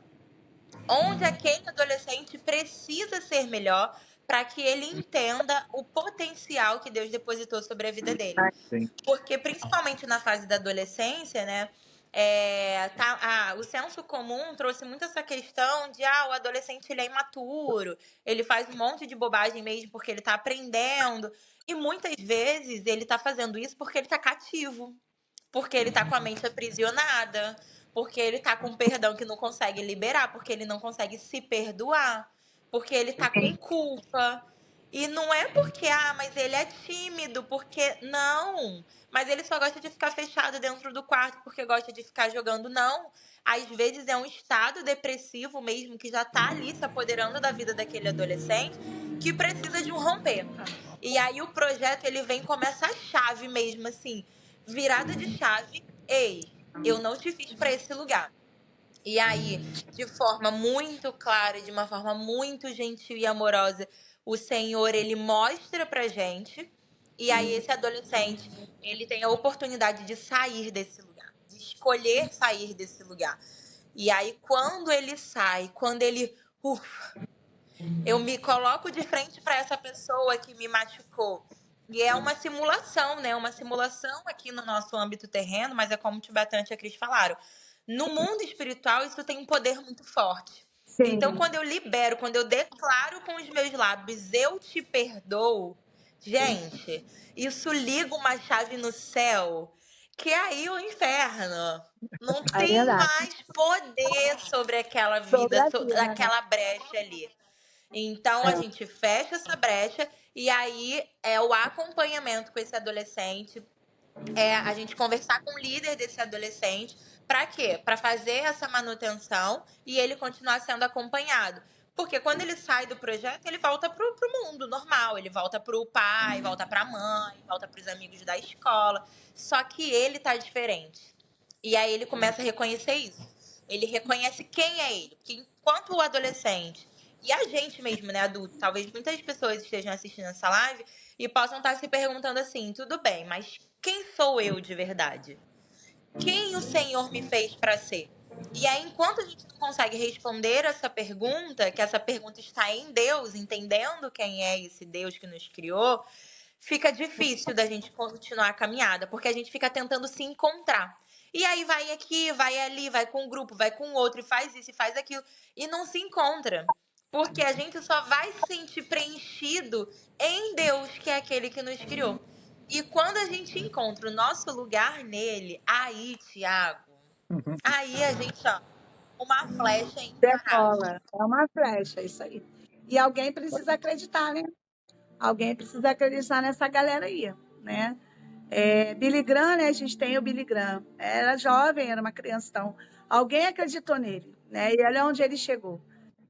Onde aquele adolescente precisa ser melhor para que ele entenda o potencial que Deus depositou sobre a vida dele. Sim. Porque, principalmente na fase da adolescência, né, o senso comum trouxe muito essa questão de o adolescente ele é imaturo, ele faz um monte de bobagem mesmo porque ele está aprendendo. E muitas vezes ele está fazendo isso porque ele está cativo, porque ele está com a mente aprisionada, porque ele tá com perdão que não consegue liberar, porque ele não consegue se perdoar, porque ele tá com culpa. E não é porque, mas ele é tímido, porque não. Mas ele só gosta de ficar fechado dentro do quarto porque gosta de ficar jogando, não. Às vezes é um estado depressivo mesmo que já tá ali se apoderando da vida daquele adolescente que precisa de um romper. E aí o projeto ele vem como essa chave mesmo, assim, virada de chave. Ei, eu não te fiz para esse lugar. E aí, de forma muito clara, de uma forma muito gentil e amorosa, o Senhor, ele mostra pra gente. E aí, esse adolescente, ele tem a oportunidade de sair desse lugar, de escolher sair desse lugar. E aí, quando ele sai, quando ele... eu me coloco de frente para essa pessoa que me machucou. E é uma simulação, né? Uma simulação aqui no nosso âmbito terreno, mas é como o Tibetã e a Cris falaram. No mundo espiritual, isso tem um poder muito forte. Sim. Então, quando eu libero, quando eu declaro com os meus lábios, eu te perdoo, gente, isso liga uma chave no céu, que aí o inferno não É tem verdade. mais poder sobre aquela Sobre vida, a vida, né? aquela brecha ali. Então, a É. gente fecha essa brecha e aí é o acompanhamento com esse adolescente, a gente conversar com o líder desse adolescente. Para quê? Para fazer essa manutenção e ele continuar sendo acompanhado. Porque quando ele sai do projeto, ele volta pro mundo normal. Ele volta pro pai, volta pra mãe, volta pros amigos da escola. Só que ele tá diferente. E aí ele começa a reconhecer isso. Ele reconhece quem é ele. Porque enquanto o adolescente e a gente mesmo, né, adulto, talvez muitas pessoas estejam assistindo essa live e possam estar se perguntando assim, tudo bem, mas quem sou eu de verdade? Quem o Senhor me fez para ser? E aí, enquanto a gente não consegue responder essa pergunta, que essa pergunta está em Deus, entendendo quem é esse Deus que nos criou, fica difícil da gente continuar a caminhada, porque a gente fica tentando se encontrar. E aí vai aqui, vai ali, vai com um grupo, vai com outro, e faz isso, e faz aquilo, e não se encontra. Porque a gente só vai se sentir preenchido em Deus, que é aquele que nos criou. E quando a gente encontra o nosso lugar nele, aí, Tiago, aí a gente, ó, uma flecha imparável. Decola. É uma flecha, isso aí. E alguém precisa acreditar, né? Alguém precisa acreditar nessa galera aí, né? Billy Graham, né? A gente tem o Billy Graham. Era jovem, era uma criança, então alguém acreditou nele, né? E olha onde ele chegou.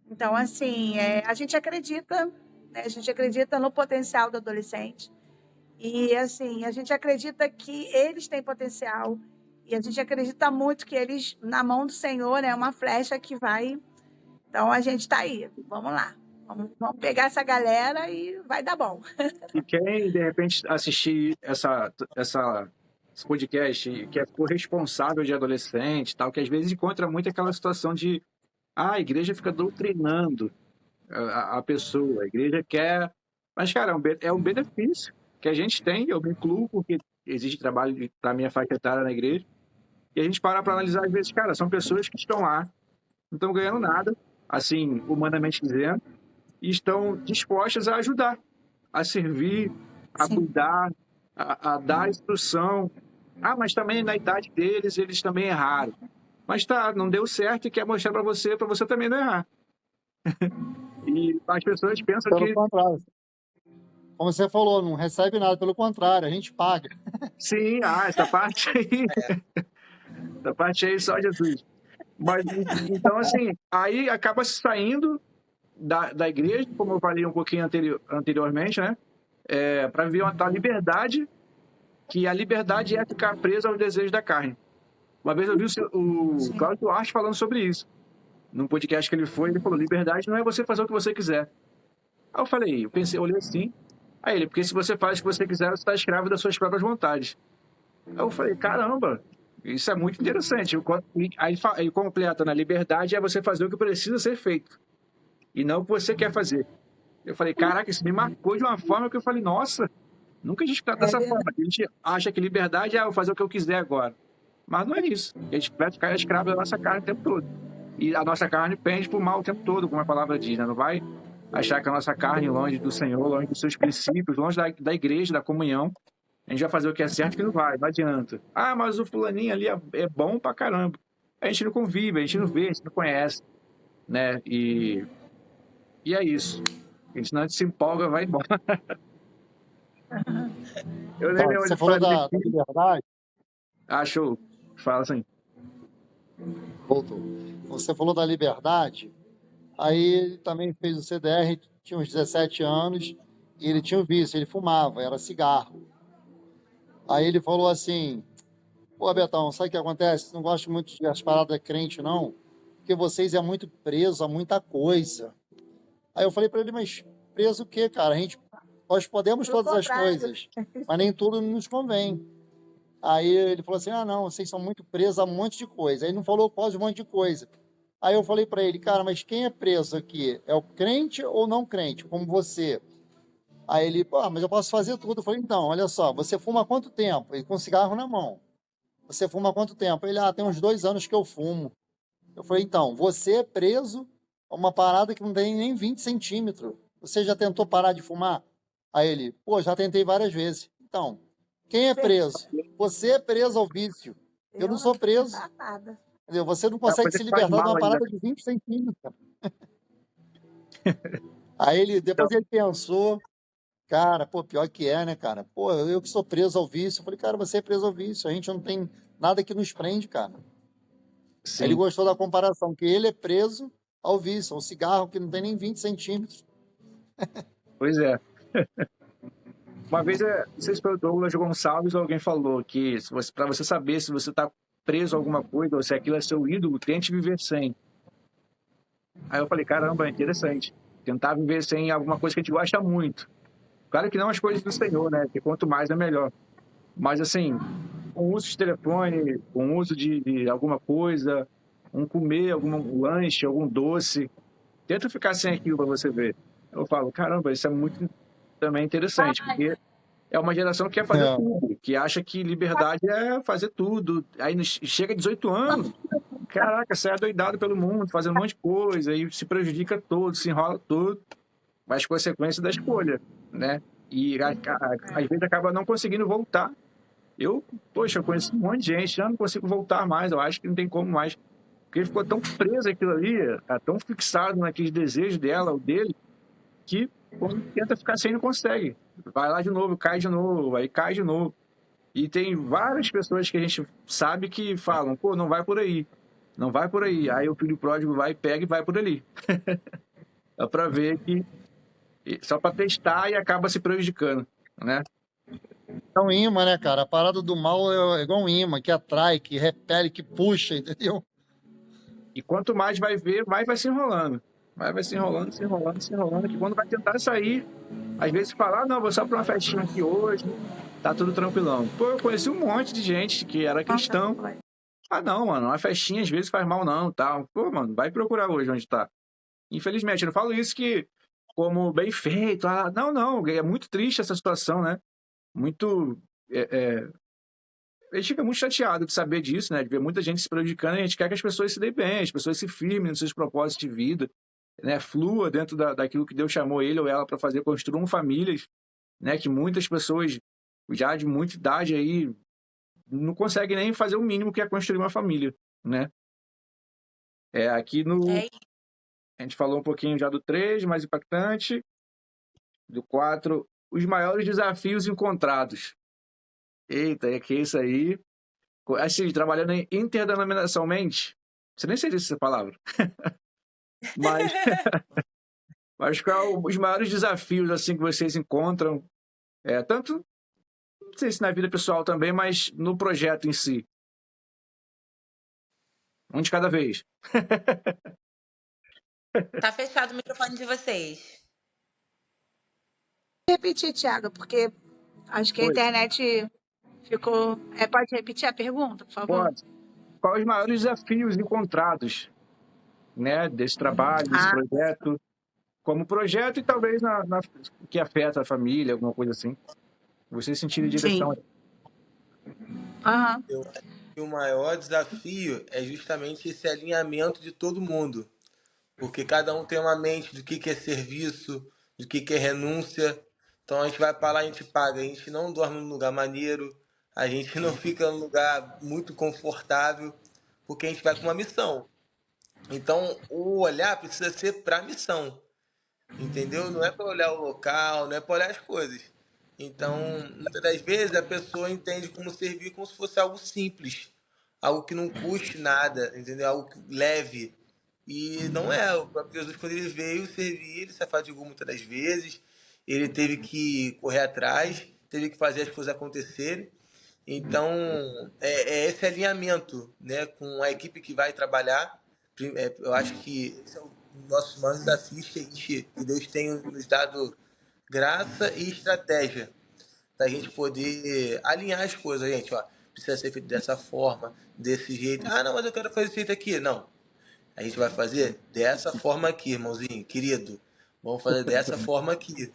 Então, assim, a gente acredita, né? A gente acredita no potencial do adolescente. E, assim, a gente acredita que eles têm potencial. E a gente acredita muito que eles, na mão do Senhor, é uma flecha que vai. Então, a gente está aí. Vamos lá. Vamos pegar essa galera e vai dar bom. E quem, de repente, assistir esse podcast, que é corresponsável de adolescente, tal, que às vezes encontra muito aquela situação de a igreja fica doutrinando a pessoa, a igreja quer... Mas, cara, é um benefício que a gente tem, eu me incluo, porque existe trabalho para a minha faixa etária na igreja, e a gente para analisar, às vezes, cara, são pessoas que estão lá, não estão ganhando nada, assim, humanamente dizendo, e estão dispostas a ajudar, a servir, a Sim. cuidar, a dar instrução. Ah, mas também na idade deles, eles também erraram. Mas tá, não deu certo e quer mostrar para você também não errar. E as pessoas pensam Pelo que... contrário. Como você falou, não recebe nada, pelo contrário, a gente paga. Sim, essa parte aí... Essa parte aí só Jesus. Mas, então, assim, aí acaba saindo da igreja, como eu falei um pouquinho anteriormente, né? Para viver uma tal liberdade, que a liberdade é ficar presa aos desejos da carne. Uma vez eu vi o Cláudio Duarte falando sobre isso. Num podcast que ele falou, liberdade não é você fazer o que você quiser. Aí eu falei, eu olhei assim, aí ele, porque se você faz o que você quiser, você está escravo das suas próprias vontades. Aí eu falei, caramba, isso é muito interessante. Aí completa, né? Liberdade é você fazer o que precisa ser feito. E não o que você quer fazer. Eu falei, caraca, isso me marcou de uma forma que eu falei, nossa, nunca a gente trata dessa forma. A gente acha que liberdade é eu fazer o que eu quiser agora. Mas não é isso. A gente vai ficar escravo da nossa carne o tempo todo. E a nossa carne pende pro mal o tempo todo, como a palavra diz, né? Não vai achar que a nossa carne, longe do Senhor, longe dos seus princípios, longe da igreja, da comunhão, a gente vai fazer o que é certo que não vai, não adianta. Ah, mas o fulaninho ali é bom pra caramba. A gente não convive, a gente não vê, a gente não conhece, né? E é isso. A gente não se empolga, vai embora. Eu lembro Você falou da liberdade? Show. Fala assim. Voltou. Você falou da liberdade, aí ele também fez o CDR, tinha uns 17 anos, e ele tinha um vício, ele fumava, era cigarro. Aí ele falou assim, pô, Betão, sabe o que acontece? Não gosto muito das paradas crente, não, porque vocês é muito preso a muita coisa. Aí eu falei para ele, mas preso o quê, cara? Nós podemos todas as coisas, mas nem tudo nos convém. Aí ele falou assim, não, vocês são muito presos a um monte de coisa. Aí ele não falou quase um monte de coisa. Aí eu falei para ele, cara, mas quem é preso aqui? É o crente ou não crente, como você? Aí ele, mas eu posso fazer tudo. Eu falei, então, olha só, você fuma há quanto tempo? E com cigarro na mão. você fuma há quanto tempo? Ele, tem uns 2 anos que eu fumo. Eu falei, então, você é preso a uma parada que não tem nem 20 centímetros. Você já tentou parar de fumar? Aí ele, pô, já tentei várias vezes. Então, quem é preso? Você é preso ao vício. Eu não sou preso. Entendeu? Você não consegue se libertar de uma parada de 20 centímetros. Aí depois ele pensou, cara, pô, pior que é, né, cara? Pô, eu que sou preso ao vício. Eu falei, cara, você é preso ao vício. A gente não tem nada que nos prende, cara. Sim. Aí ele gostou da comparação, que ele é preso ao vício, ao cigarro que não tem nem 20 centímetros. Pois é. Uma vez, não sei se foi o Douglas Gonçalves ou alguém falou que para você saber se você está preso a alguma coisa ou se aquilo é seu ídolo, tente viver sem. Aí eu falei, caramba, é interessante. Tentar viver sem alguma coisa que a gente gosta muito. Claro que não as coisas do Senhor, né? Que quanto mais é melhor. Mas assim, com uso de telefone, com uso de alguma coisa, comer algum lanche, algum doce, tenta ficar sem aquilo para você ver. Eu falo, caramba, isso é muito também interessante, porque é uma geração que quer fazer tudo, que acha que liberdade é fazer tudo. Aí chega a 18 anos, caraca, sai adoidado pelo mundo, fazendo um monte de coisa, e se prejudica todo, se enrola todo, mas consequência da escolha, né? E às vezes acaba não conseguindo voltar. Eu conheço um monte de gente, já não consigo voltar mais, eu acho que não tem como mais. Porque ele ficou tão preso aquilo ali, tão fixado naqueles desejos dela, ou dele, que quando tenta ficar sem, não consegue. Vai lá de novo, cai de novo, aí cai de novo. E tem várias pessoas que a gente sabe que falam, pô, não vai por aí, não vai por aí. Aí o filho pródigo vai, pega e vai por ali. Dá pra ver que só pra testar e acaba se prejudicando, né? É um imã, né, cara? A parada do mal é igual um imã, que atrai, que repele, que puxa, entendeu? E quanto mais vai ver, mais vai se enrolando. Vai se enrolando, se enrolando, se enrolando, que quando vai tentar sair, às vezes fala, não, vou só pra uma festinha aqui hoje, tá tudo tranquilão. Pô, eu conheci um monte de gente que era cristão. Não, mano, uma festinha às vezes faz mal não, tal. Pô, mano, vai procurar hoje onde tá. Infelizmente, eu não falo isso que como bem feito, não, é muito triste essa situação, né? Muito... A gente fica muito chateado de saber disso, né? De ver muita gente se prejudicando, e a gente quer que as pessoas se deem bem, as pessoas se firmem nos seus propósitos de vida, né? Flua dentro daquilo que Deus chamou ele ou ela para fazer, construam famílias, né? Que muitas pessoas, já de muita idade aí, não conseguem nem fazer o mínimo que é construir uma família, né? Aqui a gente falou um pouquinho já do 3, mais impactante, do 4, os maiores desafios encontrados. Eita, é que isso aí... Assim, trabalhando interdenominacionalmente, você nem sei essa palavra, mas qual os maiores desafios assim que vocês encontram, tanto, não sei se na vida pessoal também, mas no projeto em si? Um de cada vez. Tá fechado o microfone de vocês. Repetir, Thiago, porque acho que a internet ficou... pode repetir a pergunta, por favor? Pode. Quais os maiores desafios encontrados, né, desse trabalho, desse projeto, como projeto e talvez que afeta a família, alguma coisa assim? Vocês sentirem direção? Aham. O maior desafio é justamente esse alinhamento de todo mundo. Porque cada um tem uma mente do que é serviço, do que é renúncia. Então a gente vai para lá, a gente paga. A gente não dorme num lugar maneiro, a gente não fica num lugar muito confortável, porque a gente vai com uma missão. Então o olhar precisa ser para a missão. Entendeu? Não é para olhar o local, não é para olhar as coisas. Então, muitas das vezes a pessoa entende como servir como se fosse algo simples, algo que não custe nada, entendeu? Algo leve. E não é. O próprio Jesus, quando ele veio servir, ele se afadigou muitas das vezes, ele teve que correr atrás, teve que fazer as coisas acontecerem. Então, é esse alinhamento, né, com a equipe que vai trabalhar. Eu acho que esse é o nosso maior desafio, que Deus tem nos dado graça e estratégia da gente poder alinhar as coisas, gente, ó, precisa ser feito dessa forma, desse jeito. Não, mas eu quero fazer esse jeito aqui. Não, a gente vai fazer dessa forma aqui, irmãozinho, querido. Vamos fazer dessa forma aqui.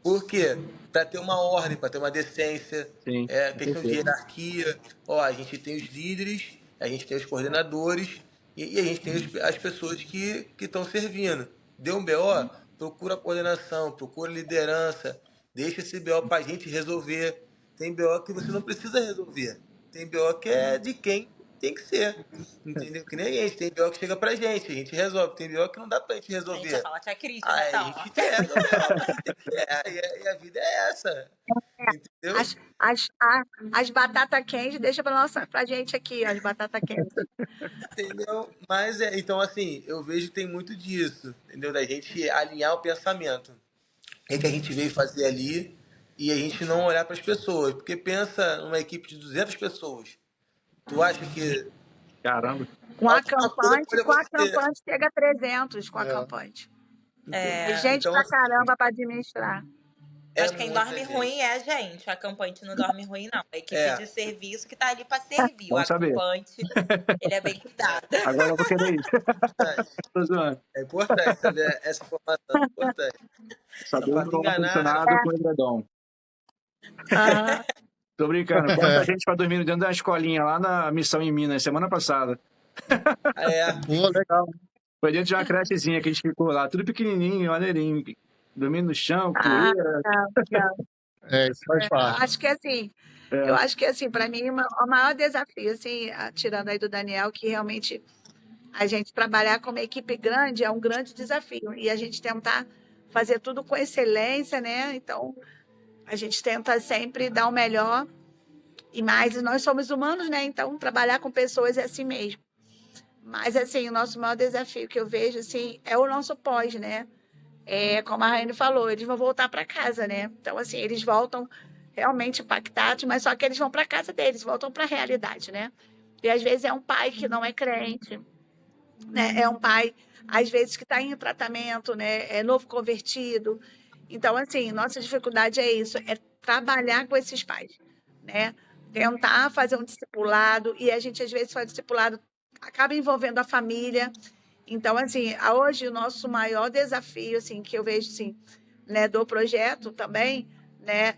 Por quê? Para ter uma ordem, para ter uma decência, Sim, com questão de certeza. hierarquia. Ó, a gente tem os líderes, a gente tem os coordenadores e a gente tem as pessoas que estão servindo. Deu um BO, procura a coordenação, procura a liderança, deixa esse BO para a gente resolver. Tem BO que você não precisa resolver. Tem BO que é de quem tem que ser. Entendeu? Que nem a gente. Tem BO que chega pra gente, a gente resolve. Tem BO que não dá pra gente A gente ia resolver. falar tia Cris, Aí a Betão. gente entrega o BO pra quem tem que é. E a vida é essa. Entendeu? As batatas quentes, deixa pra gente aqui, as batatas quentes. Entendeu? Mas então assim, eu vejo que tem muito disso, entendeu? Da gente alinhar o pensamento. O que a gente veio fazer ali e a gente não olhar para as pessoas. Porque pensa numa equipe de 200 pessoas. Tu acha que Caramba. Com a alguma coisa campante, pode com a acontecer? campante chega a 300 com a É. campante. É, É gente Então, pra assim, caramba pra administrar. mas quem muita dorme gente. ruim é a gente. A campante não dorme ruim, não. A equipe É. de serviço que tá ali pra servir. O Bom saber. acampante, ele é bem cuidado. Agora eu vou querer ir. Tô zoando. É importante saber essa informação. É importante. Saber Pra te o enganar. ar-condicionado com edredom. Aham. Tô brincando. Bota a gente pra dormir dentro da escolinha lá na Missão em Minas, semana passada. Pô, legal. Foi dentro de uma crechezinha que a gente ficou lá, tudo pequenininho, maneirinho. Dormindo no chão, poeira. Legal. Isso faz Eu parte. acho que assim, eu acho que assim, para mim, o maior desafio, assim, tirando aí do Daniel, que realmente a gente trabalhar com uma equipe grande é um grande desafio. E a gente tentar fazer tudo com excelência, né? Então, a gente tenta sempre dar o melhor e mais. E nós somos humanos, né? Então, trabalhar com pessoas é assim mesmo. Mas, assim, o nosso maior desafio que eu vejo, assim, é o nosso pós, né? Como a Raine falou, eles vão voltar para casa, né? Então, assim, eles voltam realmente impactados, mas só que eles vão para casa deles, voltam para a realidade, né? E às vezes é um pai que não é crente, né? É um pai, às vezes, que está em tratamento, né? É novo convertido. Então, assim, nossa dificuldade é isso, é trabalhar com esses pais, né? Tentar fazer um discipulado, e a gente, às vezes, faz discipulado, acaba envolvendo a família. Então, assim, hoje o nosso maior desafio, assim, que eu vejo, assim, né, do projeto também, né,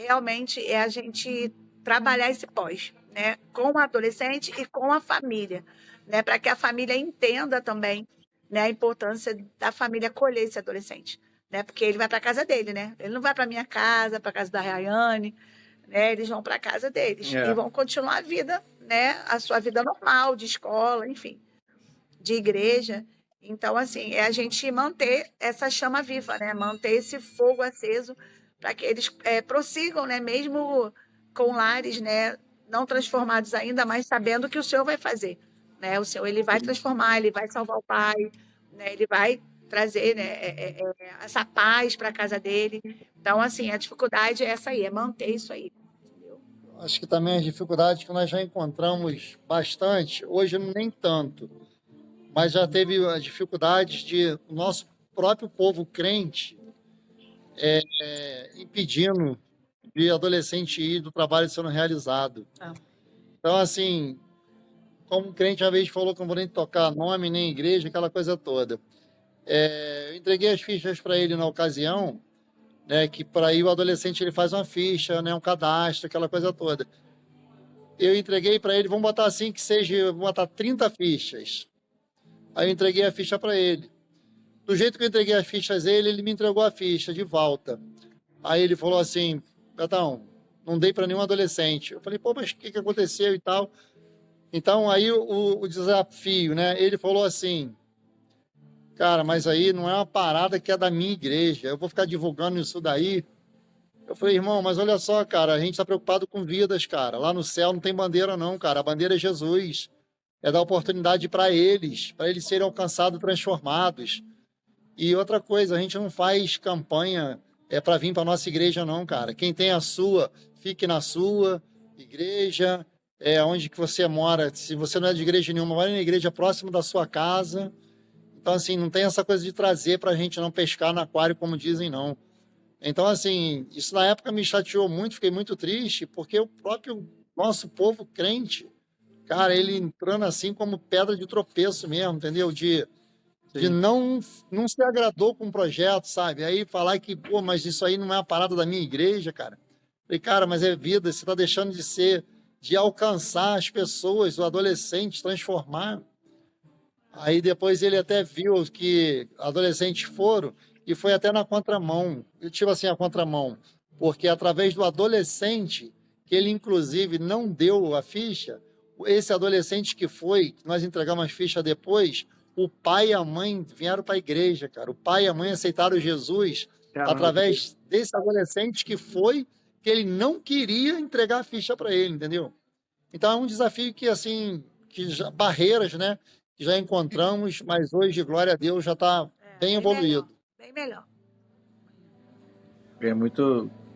realmente é a gente trabalhar esse pós, né, com o adolescente e com a família, né, para que a família entenda também, né, a importância da família acolher esse adolescente, né, porque ele vai para a casa dele, né, ele não vai para minha casa, para a casa da Rayane, né, eles vão para a casa deles e vão continuar a vida, né, a sua vida normal, de escola, enfim, de igreja. Então, assim, é a gente manter essa chama viva, né? Manter esse fogo aceso para que eles prossigam, né? Mesmo com lares, né? Não transformados ainda, mas sabendo que o Senhor vai fazer, né? O Senhor, ele vai transformar, ele vai salvar o pai, né? Ele vai trazer, né? Essa paz para a casa dele. Então, assim, a dificuldade é essa aí, é manter isso aí. Entendeu? Acho que também as dificuldades que nós já encontramos bastante, hoje nem tanto, mas já teve as dificuldades de o nosso próprio povo crente impedindo de adolescente ir do trabalho sendo realizado. Então, assim, como o crente uma vez falou que não vou nem tocar nome, nem igreja, aquela coisa toda. Eu entreguei as fichas para ele na ocasião, né, que para ir o adolescente ele faz uma ficha, né, um cadastro, aquela coisa toda. Eu entreguei para ele, vamos botar assim que seja, vamos botar 30 fichas. Aí eu entreguei a ficha para ele. Do jeito que eu entreguei as fichas a ele, ele me entregou a ficha de volta. Aí ele falou assim, Betão, não dei para nenhum adolescente. Eu falei, pô, mas o que aconteceu e tal? Então, aí o desafio, né? Ele falou assim, cara, mas aí não é uma parada que é da minha igreja, eu vou ficar divulgando isso daí. Eu falei, irmão, mas olha só, cara, a gente está preocupado com vidas, cara. Lá no céu não tem bandeira não, cara. A bandeira é Jesus. É dar oportunidade para eles serem alcançados, transformados. E outra coisa, a gente não faz campanha para vir para nossa igreja não, cara. Quem tem a sua, fique na sua igreja, onde que você mora. Se você não é de igreja nenhuma, vai na igreja próxima da sua casa. Então, assim, não tem essa coisa de trazer para a gente não pescar no aquário, como dizem, não. Então, assim, isso na época me chateou muito, fiquei muito triste, porque o próprio nosso povo crente, cara, ele entrando assim como pedra de tropeço mesmo, entendeu? De de Sim. não se agradou com o projeto, sabe? Aí falar que, pô, mas isso aí não é a parada da minha igreja, cara. Falei, cara, mas é vida, você está deixando de alcançar as pessoas, o adolescente, transformar. Aí depois ele até viu que adolescentes foram e foi até na contramão, tipo assim, a contramão, porque através do adolescente, que ele inclusive não deu a ficha, esse adolescente que foi, que nós entregamos as fichas depois, o pai e a mãe vieram para a igreja, cara. O pai e a mãe aceitaram Jesus Caramba. através desse adolescente que foi, que ele não queria entregar a ficha para ele, entendeu? Então é um desafio que, assim, barreiras, né? Que já encontramos, mas hoje, glória a Deus, já está bem evoluído. Bem melhor.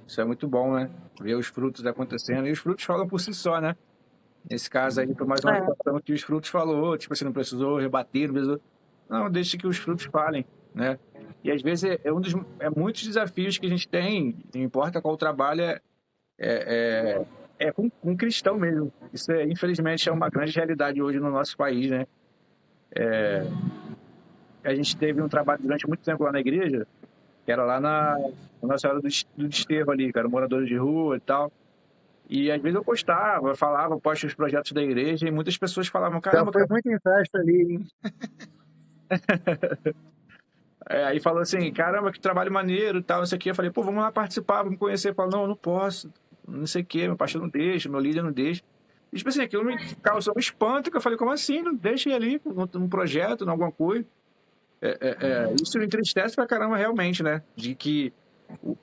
Isso é muito bom, né? Ver os frutos acontecendo. E os frutos falam por si só, né? Nesse caso aí, foi mais uma situação que os frutos falou, tipo assim, não precisou rebater, não precisou... Não, deixa que os frutos falem, né? E às vezes é muitos desafios que a gente tem, não importa qual trabalho, com cristão mesmo. Isso, infelizmente, é uma grande realidade hoje no nosso país, né? A gente teve um trabalho durante muito tempo lá na igreja, que era lá na Nossa Senhora do Desterro ali, cara, moradores de rua e tal. E às vezes eu postava, falava, posto os projetos da igreja, e muitas pessoas falavam, Já caramba, foi muito em festa ali, hein? aí falou assim, caramba, que trabalho maneiro e tal, não sei o quê. Eu falei, pô, vamos lá participar, vamos conhecer. Falou, não, eu não posso, não sei o quê, meu pastor não deixa, meu líder não deixa. E, tipo assim, aquilo me causou um espanto, que eu falei, como assim? Não deixa ir ali num projeto, em alguma coisa. Isso me entristece pra caramba, realmente, né? De que,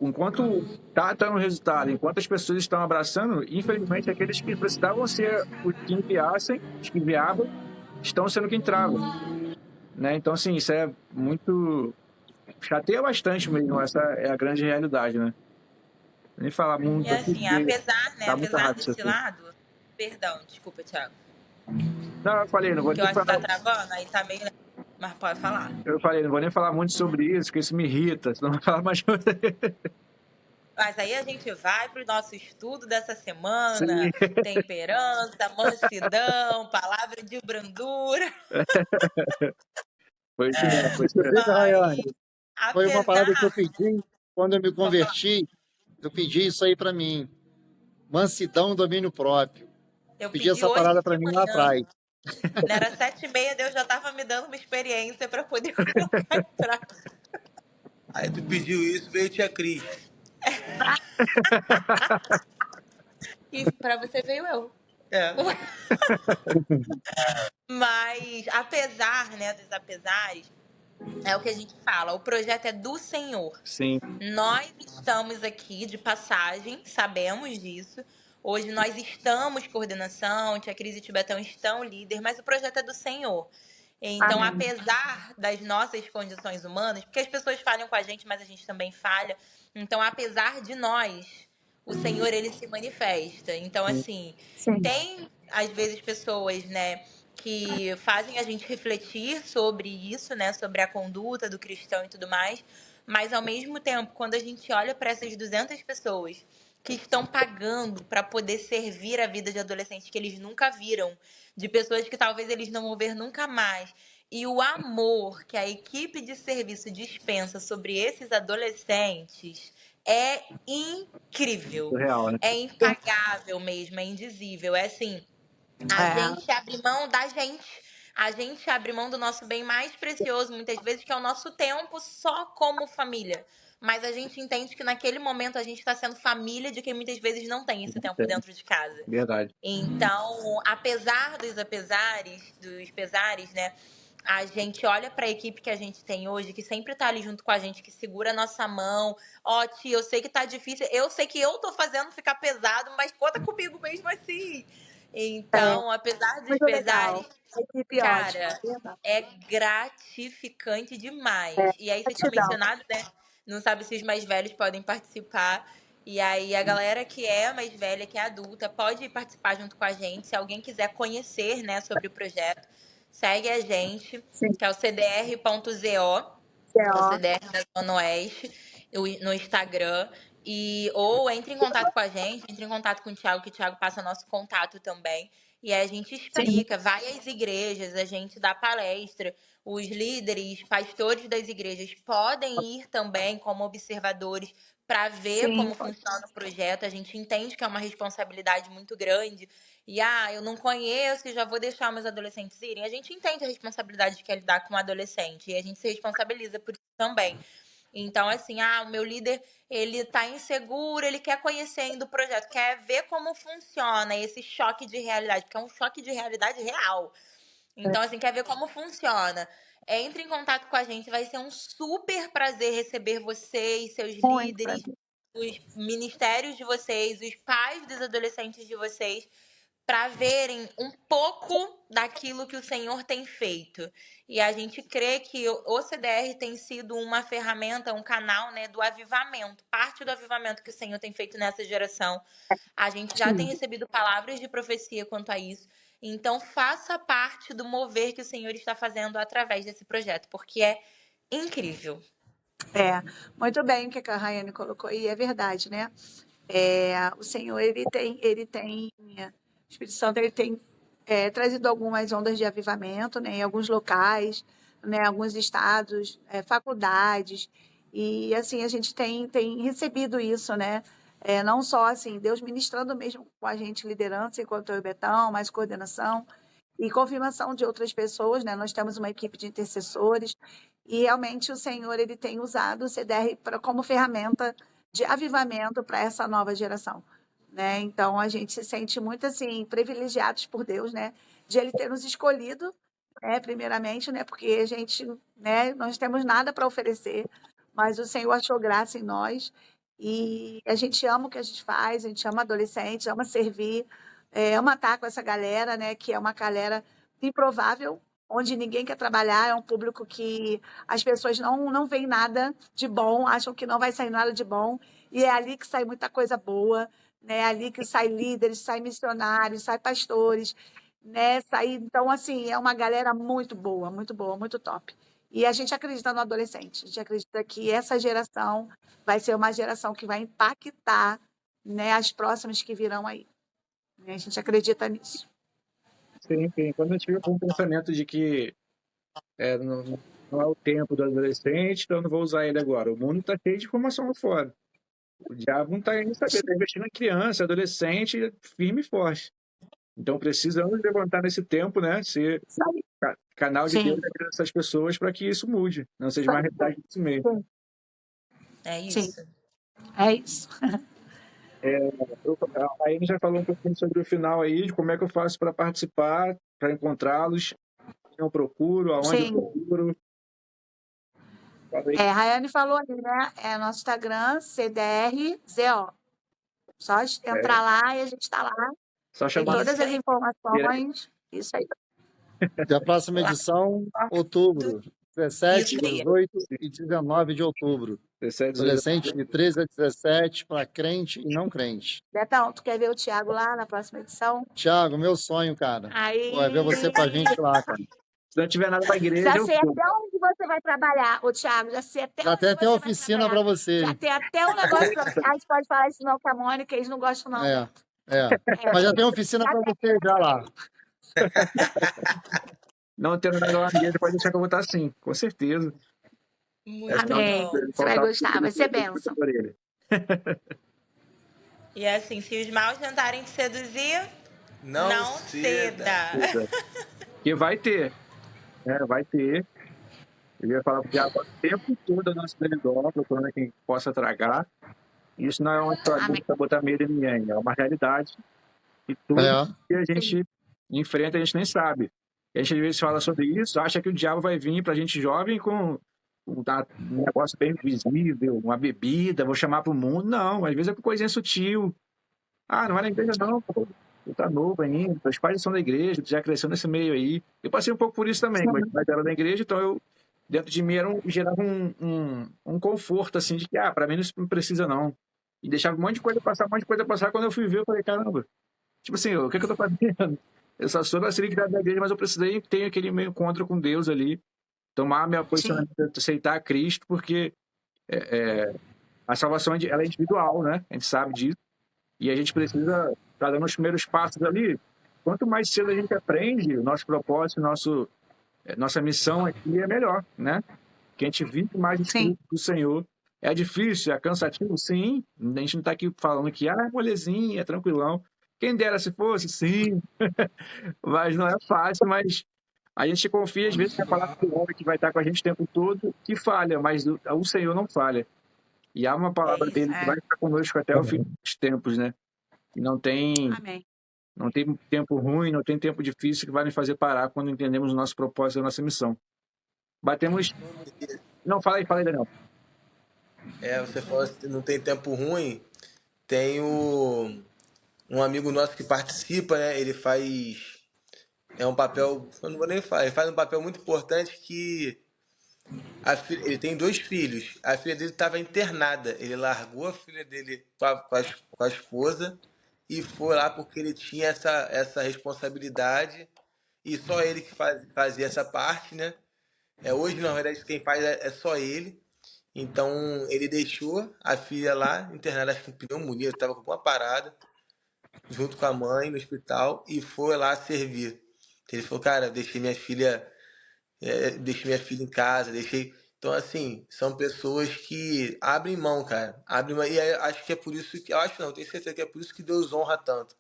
enquanto tá dando resultado, enquanto as pessoas estão abraçando, infelizmente, aqueles que precisavam ser os que enviassem, os que enviavam, estão sendo quem travam. Né? Então, assim, isso é muito... chateia bastante mesmo, essa é a grande realidade, né? Nem falar muito E assim, apesar, né, tá muito apesar rápido isso desse aqui. lado... Perdão, desculpa, Thiago. Não, eu falei, não vou Que eu nem acho que tá falar... travando, aí tá meio... Mas pode falar. Eu falei, não vou nem falar muito sobre isso, porque isso me irrita, senão eu vou falar mais... Mas aí a gente vai pro nosso estudo dessa semana, Sim. temperança, mansidão, palavra de brandura. Foi isso mesmo, foi isso mesmo. Inclusive, Rayane, foi uma parada que eu Apesar... pedi quando eu me converti, eu pedi isso aí para mim. Mansidão, domínio próprio. Eu Pedi pedi essa hoje parada para de mim lá manhã, atrás. não era 7h30, Deus já tava me dando uma experiência para poder colocar em prática. Aí tu pediu isso, veio tia Cris. E para você veio eu. Mas apesar, né, dos apesares, é o que a gente fala, o projeto é do Senhor. Sim. Nós estamos aqui de passagem, sabemos disso. Hoje nós estamos coordenação, Tia Cris e Tio Betão estão líder, mas o projeto é do Senhor. Então, Amém. apesar das nossas condições humanas, porque as pessoas falham com a gente, mas a gente também falha. Então, apesar de nós, o Senhor, ele se manifesta. Então, assim, Sim. tem, às vezes, pessoas, né, que fazem a gente refletir sobre isso, né, sobre a conduta do cristão e tudo mais. Mas, ao mesmo tempo, quando a gente olha para essas 200 pessoas que estão pagando para poder servir a vida de adolescentes que eles nunca viram, de pessoas que talvez eles não vão ver nunca mais, e o amor que a equipe de serviço dispensa sobre esses adolescentes é incrível. Surreal, né? É impagável mesmo, é indizível. É assim, a gente abre mão da gente. A gente abre mão do nosso bem mais precioso, muitas vezes, que é o nosso tempo só como família. Mas a gente entende que naquele momento a gente está sendo família de quem muitas vezes não tem esse tempo dentro de casa. Verdade. Então, apesar dos pesares, né? A gente olha para a equipe que a gente tem hoje, que sempre tá ali junto com a gente, que segura a nossa mão. Ó, tia, eu sei que tá difícil, eu sei que eu tô fazendo ficar pesado, mas conta comigo mesmo assim. Então, apesar dos Muito legal. pesares, Equipe cara, ótima. é gratificante demais. E aí, você tinha Gratidão. mencionado, né? Não sabe se os mais velhos podem participar. E aí, a galera que é mais velha, que é adulta, pode participar junto com a gente. Se alguém quiser conhecer, né, sobre o projeto, segue a gente, Sim. que é o cdr.zo, que é o CDR da Zona Oeste, no Instagram. Ou entre em contato com a gente, entre em contato com o Thiago, que o Thiago passa nosso contato também. E aí a gente Sim, explica, vai às igrejas, a gente dá palestra. Os líderes, pastores das igrejas podem ir também como observadores para ver sim, como funciona o projeto. A gente entende que é uma responsabilidade muito grande. E, eu não conheço e já vou deixar meus adolescentes irem. A gente entende a responsabilidade que é lidar com um adolescente e a gente se responsabiliza por isso também. Então, assim, o meu líder, ele tá inseguro, ele quer conhecer ainda o projeto, quer ver como funciona esse choque de realidade, porque é um choque de realidade real. Então, assim, quer ver como funciona. Entre em contato com a gente, vai ser um super prazer receber vocês, seus muito líderes, prazer. os ministérios de vocês, os pais dos adolescentes de vocês, para verem um pouco daquilo que o Senhor tem feito. E a gente crê que o CDR tem sido uma ferramenta, um canal, né, do avivamento, parte do avivamento que o Senhor tem feito nessa geração. A gente já tem Sim. recebido palavras de profecia quanto a isso. Então, faça parte do mover que o Senhor está fazendo através desse projeto, porque é incrível. Muito bem o que a Rayane colocou, e é verdade, né? O Senhor, o Espírito Santo, ele tem trazido algumas ondas de avivamento, né, em alguns locais, né, alguns estados, faculdades, e assim, a gente tem recebido isso, né? Não só assim, Deus ministrando mesmo com a gente, liderança, enquanto eu e Betão, mais coordenação, e confirmação de outras pessoas, né? Nós temos uma equipe de intercessores, e realmente o Senhor, ele tem usado o CDR como ferramenta de avivamento para essa nova geração, né? Então a gente se sente muito assim privilegiados por Deus, né, de ele ter nos escolhido, né, primeiramente, né, porque a gente, né, nós temos nada para oferecer, mas o Senhor achou graça em nós e a gente ama o que a gente faz, a gente ama adolescente, ama servir, ama estar com essa galera, né, que é uma galera improvável, onde ninguém quer trabalhar, é um público que as pessoas não veem nada de bom, acham que não vai sair nada de bom, e é ali que sai muita coisa boa, né? É ali que sai líderes, sai missionários, sai pastores, né? Então, assim, é uma galera muito boa, muito top. E a gente acredita no adolescente, a gente acredita que essa geração vai ser uma geração que vai impactar, né, as próximas que virão aí. Né? A gente acredita nisso. Sim, sim. Quando a gente fica com o pensamento de que não é o tempo do adolescente, então eu não vou usar ele agora. O mundo está cheio de informação lá fora. O diabo não está nem sabendo, está investindo em criança, adolescente, firme e forte. Então precisamos levantar nesse tempo, né? Ser Isso aí. canal de Deus Sim, na vida dessas pessoas para que isso mude, não seja uma realidade desse meio. É sim, isso. é isso. A Aine já falou um pouquinho sobre o final aí, de como é que eu faço para participar, para encontrá-los, quem eu procuro, aonde eu Sim. procuro. Fala aí. A Rayane falou ali, né? É nosso Instagram, CDRZO. Só entrar lá e a gente está lá. Só Tem chamar todas Isso as aí. informações. Isso aí. E a próxima Lá. edição, outubro. 17, Isso aí. 18 e 19 de outubro. 17, 18. Adolescente de 13 a 17, para crente e não crente. Betão, tu quer ver o Thiago lá na próxima edição? Tiago, meu sonho, cara. Vai ver você com a gente lá, cara. Se não tiver nada para a igreja, Já eu sei vou. até onde você vai trabalhar, o Thiago. Já sei até Já onde tem você até vai oficina trabalhar. para você. Já tem até um negócio para você. A gente pode falar isso não com a Mônica, eles não gostam, não. É. Mas já tem oficina para você já lá. Não tendo nada lá na igreja, pode deixar que eu vou estar sim, com certeza. Muito Amém. bom. Você vai gostar, vai ser bênção. E assim, se os maus tentarem te seduzir, Não ceda. Que vai ter, né? Vai ter. Eu ia falar porque o tempo todo a nossa redor, procurando quem possa tragar. Isso não é uma história para botar medo em ninguém, é uma realidade. E tudo que a gente enfrenta, a gente nem sabe. E a gente às vezes fala sobre isso, acha que o diabo vai vir para a gente jovem com um negócio bem visível, uma bebida, vou chamar para o mundo. Não, às vezes é com coisinha sutil. Ah, não vai na igreja não, pô. Tu tá novo ainda, teus pais são da igreja, tu já cresceu nesse meio aí. Eu passei um pouco por isso também, meus pais eram da igreja, então eu, dentro de mim, gerava um conforto, assim, de que, para mim não precisa não. E deixava um monte de coisa passar, quando eu fui ver, eu falei, caramba, tipo assim, o que eu tô fazendo? Eu só sou nascido criado da igreja, mas eu precisei ter aquele meu encontro com Deus ali, tomar meu posicionamento, aceitar Cristo, porque a salvação ela é individual, né? A gente sabe disso. E a gente precisa estar dando os primeiros passos ali, quanto mais cedo a gente aprende o nosso propósito, nossa missão aqui é melhor, né? Que a gente vive mais o Espírito do Senhor. É difícil, é cansativo, sim. A gente não está aqui falando que é molezinha, é tranquilão. Quem dera se fosse, sim. Mas não é fácil, mas a gente confia, às vezes, na palavra do homem que vai estar com a gente o tempo todo, que falha, mas o Senhor não falha. E há uma palavra dele que vai estar conosco até o fim dos tempos, né? E não tem tempo ruim, não tem tempo difícil que vai nos fazer parar quando entendemos o nosso propósito e a nossa missão. Batemos... Não, fala aí, Daniel. Você falou que não tem tempo ruim. Tem um amigo nosso que participa, né? Ele faz... É um papel... Eu não vou nem falar. Ele faz um papel muito importante que... Ele tem 2 filhos. A filha dele estava internada. Ele largou a filha dele com a esposa e foi lá porque ele tinha essa responsabilidade. E só ele que fazia essa parte, né? Hoje, na verdade, quem faz é só ele. Então, ele deixou a filha lá, internada, acho que com pneumonia, estava com alguma parada, junto com a mãe no hospital, e foi lá servir. Ele falou, cara, deixei minha filha em casa, deixei... Então, assim, são pessoas que abrem mão, cara. Abrem mão. E acho que é por isso que... Eu acho não, tenho certeza que é por isso que Deus honra tanto.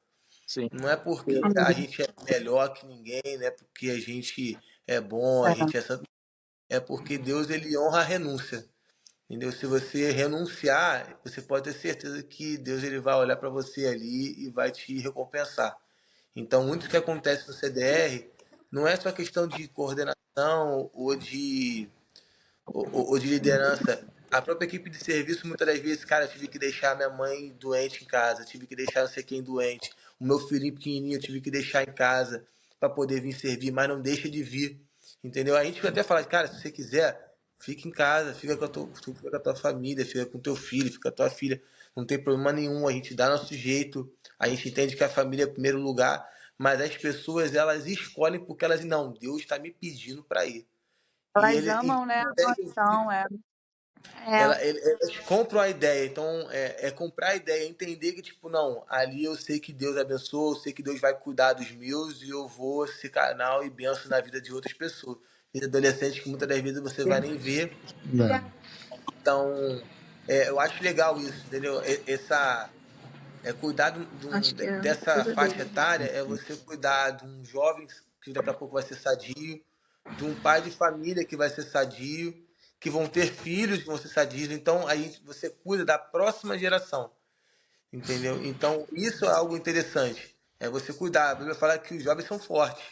Sim. Não é porque a gente é melhor que ninguém, não é porque a gente é bom, a gente é santo. É porque Deus, ele honra a renúncia. Entendeu? Se você renunciar, você pode ter certeza que Deus, ele vai olhar para você ali e vai te recompensar. Então, muito que acontece no CDR não é só questão de coordenação ou de liderança. A própria equipe de serviço, muitas das vezes, cara, eu tive que deixar minha mãe doente em casa, tive que deixar não sei quem doente, o meu filhinho pequenininho eu tive que deixar em casa para poder vir servir, mas não deixa de vir, entendeu? A gente até fala, cara, se você quiser, fica em casa, fica com a tua família, fica com teu filho, fica com a tua filha, não tem problema nenhum, a gente dá nosso jeito, a gente entende que a família é o primeiro lugar, mas as pessoas, elas escolhem porque elas, não, Deus está me pedindo para ir. Elas amam, né, a noção, Elas compram a ideia, então comprar a ideia, entender que, tipo, não, ali eu sei que Deus abençoa, eu sei que Deus vai cuidar dos meus e eu vou ser canal e benção na vida de outras pessoas. E adolescentes que muitas das vezes você vai nem ver. Então, eu acho legal isso, entendeu? Cuidar dessa faixa etária é você cuidar de um jovem que daqui a pouco vai ser sadio, de um pai de família que vai ser sadio, que vão ter filhos que vão ser sadios. Então, aí você cuida da próxima geração, entendeu? Então, isso é algo interessante. É você cuidar. A Bíblia fala que os jovens são fortes.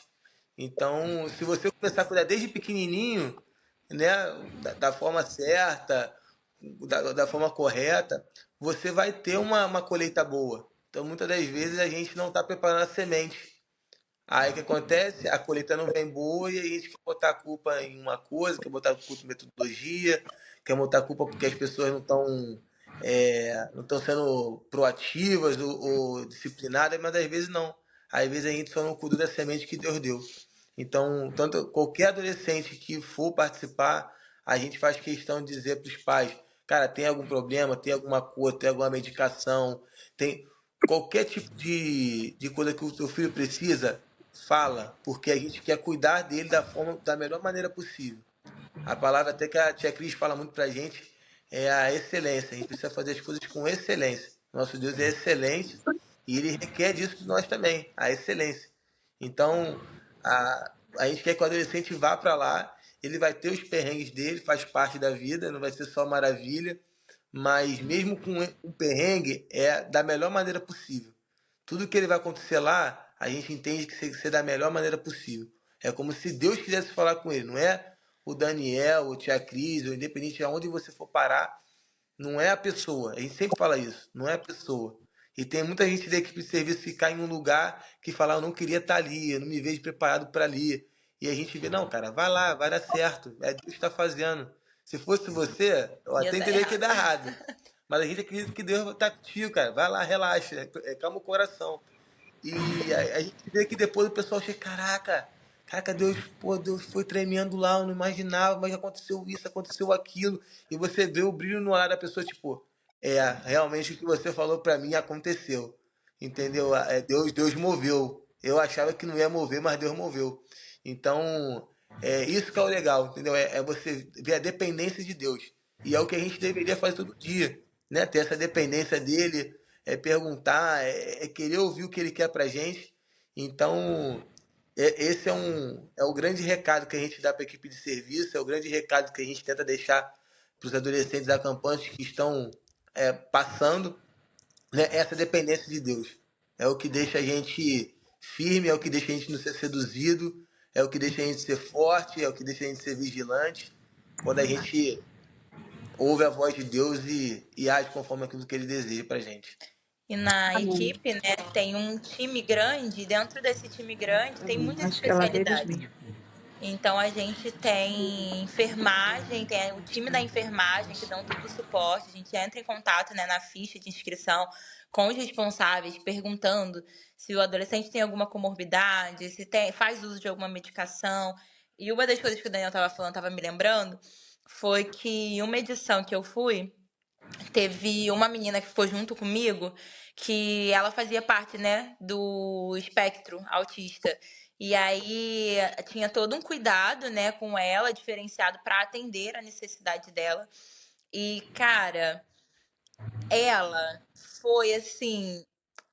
Então, se você começar a cuidar desde pequenininho, né, da forma certa, da forma correta, você vai ter uma colheita boa. Então, muitas das vezes, a gente não está preparando a semente. Aí o que acontece? A colheita não vem boa e a gente quer botar a culpa em uma coisa, quer botar a culpa em metodologia, quer botar a culpa porque as pessoas não estão sendo proativas ou disciplinadas, mas às vezes não. Às vezes a gente só não cuida da semente que Deus deu. Então, qualquer adolescente que for participar, a gente faz questão de dizer para os pais, cara, tem algum problema, tem alguma coisa, tem alguma medicação, tem qualquer tipo de coisa que o seu filho precisa, fala, porque a gente quer cuidar dele da melhor maneira possível. A palavra até que a tia Cris fala muito pra gente é a excelência. A gente precisa fazer as coisas com excelência. Nosso Deus é excelente e ele requer disso de nós também, a excelência. Então, a gente quer que o adolescente vá para lá, ele vai ter os perrengues dele, faz parte da vida, não vai ser só maravilha, mas mesmo com um perrengue, é da melhor maneira possível. Tudo que ele vai acontecer lá, a gente entende que tem que ser da melhor maneira possível. É como se Deus quisesse falar com ele, não é o Daniel, o tia Cris, ou independente de onde você for parar, não é a pessoa. A gente sempre fala isso, não é a pessoa. E tem muita gente da equipe de serviço que cai em um lugar que fala, eu não queria estar ali, eu não me vejo preparado para ali. E a gente vê, não, cara, vai lá, vai dar certo. É Deus que está fazendo. Se fosse você, eu até entenderia que ia dar errado. Mas a gente acredita que Deus está contigo, cara. Vai lá, relaxa, calma o coração. E a gente vê que depois o pessoal chega, caraca, Deus foi tremendo lá, eu não imaginava, mas aconteceu isso, aconteceu aquilo. E você vê o brilho no ar da pessoa, tipo, realmente o que você falou pra mim aconteceu. Entendeu? Deus moveu. Eu achava que não ia mover, mas Deus moveu. Então, isso que é o legal, entendeu? É você ver a dependência de Deus. E é o que a gente deveria fazer todo dia, né? Ter essa dependência dele, perguntar, querer ouvir o que ele quer pra gente. Então, esse é o grande recado que a gente dá para a equipe de serviço, é o grande recado que a gente tenta deixar para os adolescentes acampantes que estão passando, né? Essa dependência de Deus. É o que deixa a gente firme, é o que deixa a gente não ser seduzido, é o que deixa a gente ser forte, é o que deixa a gente ser vigilante, quando a gente ouve a voz de Deus e age conforme aquilo que ele deseja pra gente. E na Amém. equipe, né, tem um time grande, e dentro desse time grande tem muitas Acho que ela deles especialidades. mesmo. Então a gente tem enfermagem, tem o time da enfermagem que dão todo o suporte, a gente entra em contato, né, na ficha de inscrição com os responsáveis, perguntando se o adolescente tem alguma comorbidade, se faz uso de alguma medicação. E uma das coisas que o Daniel estava falando, estava me lembrando, foi que uma edição que eu fui, teve uma menina que ficou junto comigo, que ela fazia parte, né, do espectro autista. E aí tinha todo um cuidado, né, com ela, diferenciado para atender a necessidade dela. E, cara, ela foi assim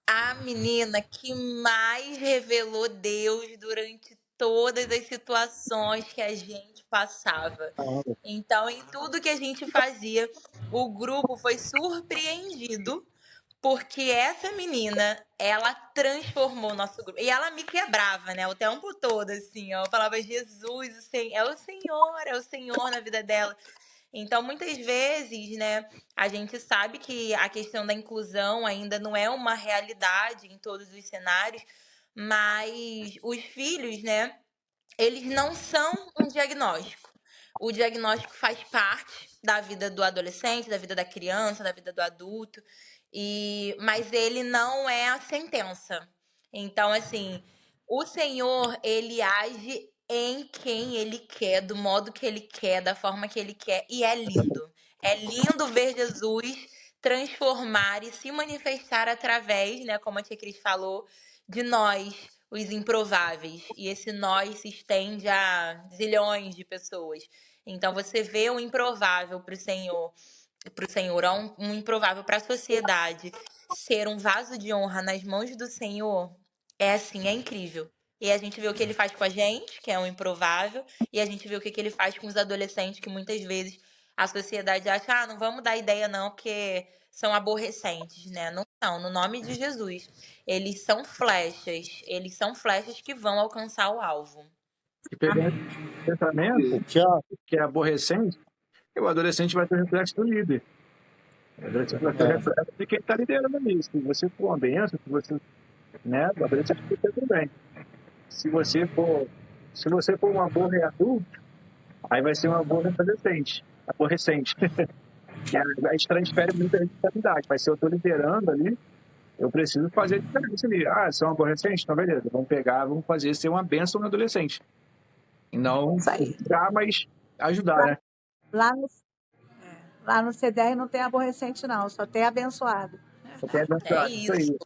a menina que mais revelou Deus durante todas as situações que a gente passava. Então, em tudo que a gente fazia, o grupo foi surpreendido porque essa menina, ela transformou o nosso grupo. E ela me quebrava, né? O tempo todo, assim, ó. Eu falava, Jesus, é o Senhor na vida dela. Então, muitas vezes, né, a gente sabe que a questão da inclusão ainda não é uma realidade em todos os cenários, mas os filhos, né, eles não são um diagnóstico. O diagnóstico faz parte da vida do adolescente, da vida da criança, da vida do adulto, mas ele não é a sentença. Então, assim, o Senhor, ele age em quem ele quer, do modo que ele quer, da forma que ele quer, e é lindo. É lindo ver Jesus transformar e se manifestar através, né, como a tia Cris falou, de nós, os improváveis. E esse nós se estende a zilhões de pessoas. Então você vê o improvável para o Senhor, um improvável para a sociedade, ser um vaso de honra nas mãos do Senhor, é assim, é incrível. E a gente vê o que ele faz com a gente, que é um improvável, e a gente vê o que ele faz com os adolescentes, que muitas vezes a sociedade acha, não vamos dar ideia não, porque são aborrecentes, né? Não são, no nome de Jesus. Eles são flechas que vão alcançar o alvo. E pegando esse pensamento, que é aborrecente, o adolescente vai ter reflexo do líder. O adolescente vai ter reflexo de quem está liderando isso. Se você for uma benção, se você, né, o adolescente vai ter também. Se você for um aborreador, aí vai ser um aborrecente. A gente transfere muita responsabilidade. Vai ser eu estou liderando ali, eu preciso fazer a diferença ali. São aborrecentes? Então, beleza, vamos fazer ser uma bênção no adolescente. E não julgar, mas ajudar, né? Lá no CDR não tem aborrecente, não, só tem abençoado. Só tem abençoado, isso aí.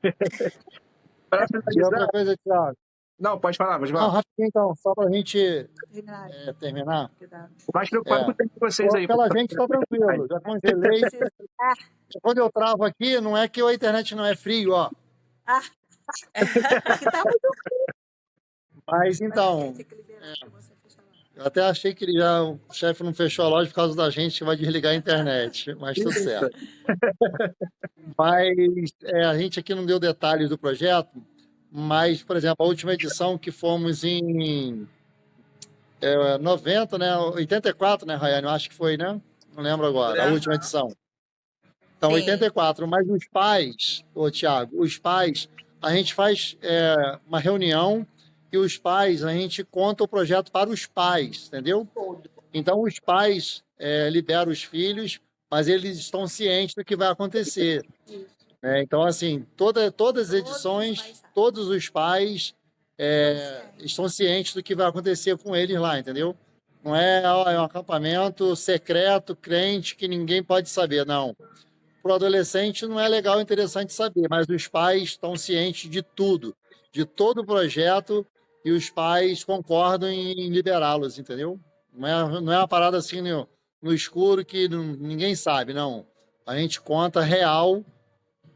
E outra coisa, Thiago. Não, pode falar. Não, rapidinho então, só para a gente terminar. O mais preocupado com o tempo de vocês aí. Pela gente tá tranquilo, já congelei. Quando eu travo aqui, não é que a internet não é frio, ó. Aqui tá muito frio. Mas então, eu até achei que o chefe não fechou a loja por causa da gente que vai desligar a internet, mas tudo certo. Mas a gente aqui não deu detalhes do projeto, mas, por exemplo, a última edição que fomos em 90, né? 84, né, Rayane? Eu acho que foi, né? Não lembro agora, a última edição. Então, 84. Mas os pais, Thiago, a gente faz uma reunião e os pais, a gente conta o projeto para os pais, entendeu? Então, os pais liberam os filhos, mas eles estão cientes do que vai acontecer. Então, assim, todas as edições, todos os pais estão cientes do que vai acontecer com eles lá, entendeu? Não é um acampamento secreto, crente, que ninguém pode saber, não. Para o adolescente não é legal, interessante saber, mas os pais estão cientes de tudo, de todo o projeto e os pais concordam em liberá-los, entendeu? Não é uma parada assim no escuro que ninguém sabe, não. A gente conta real,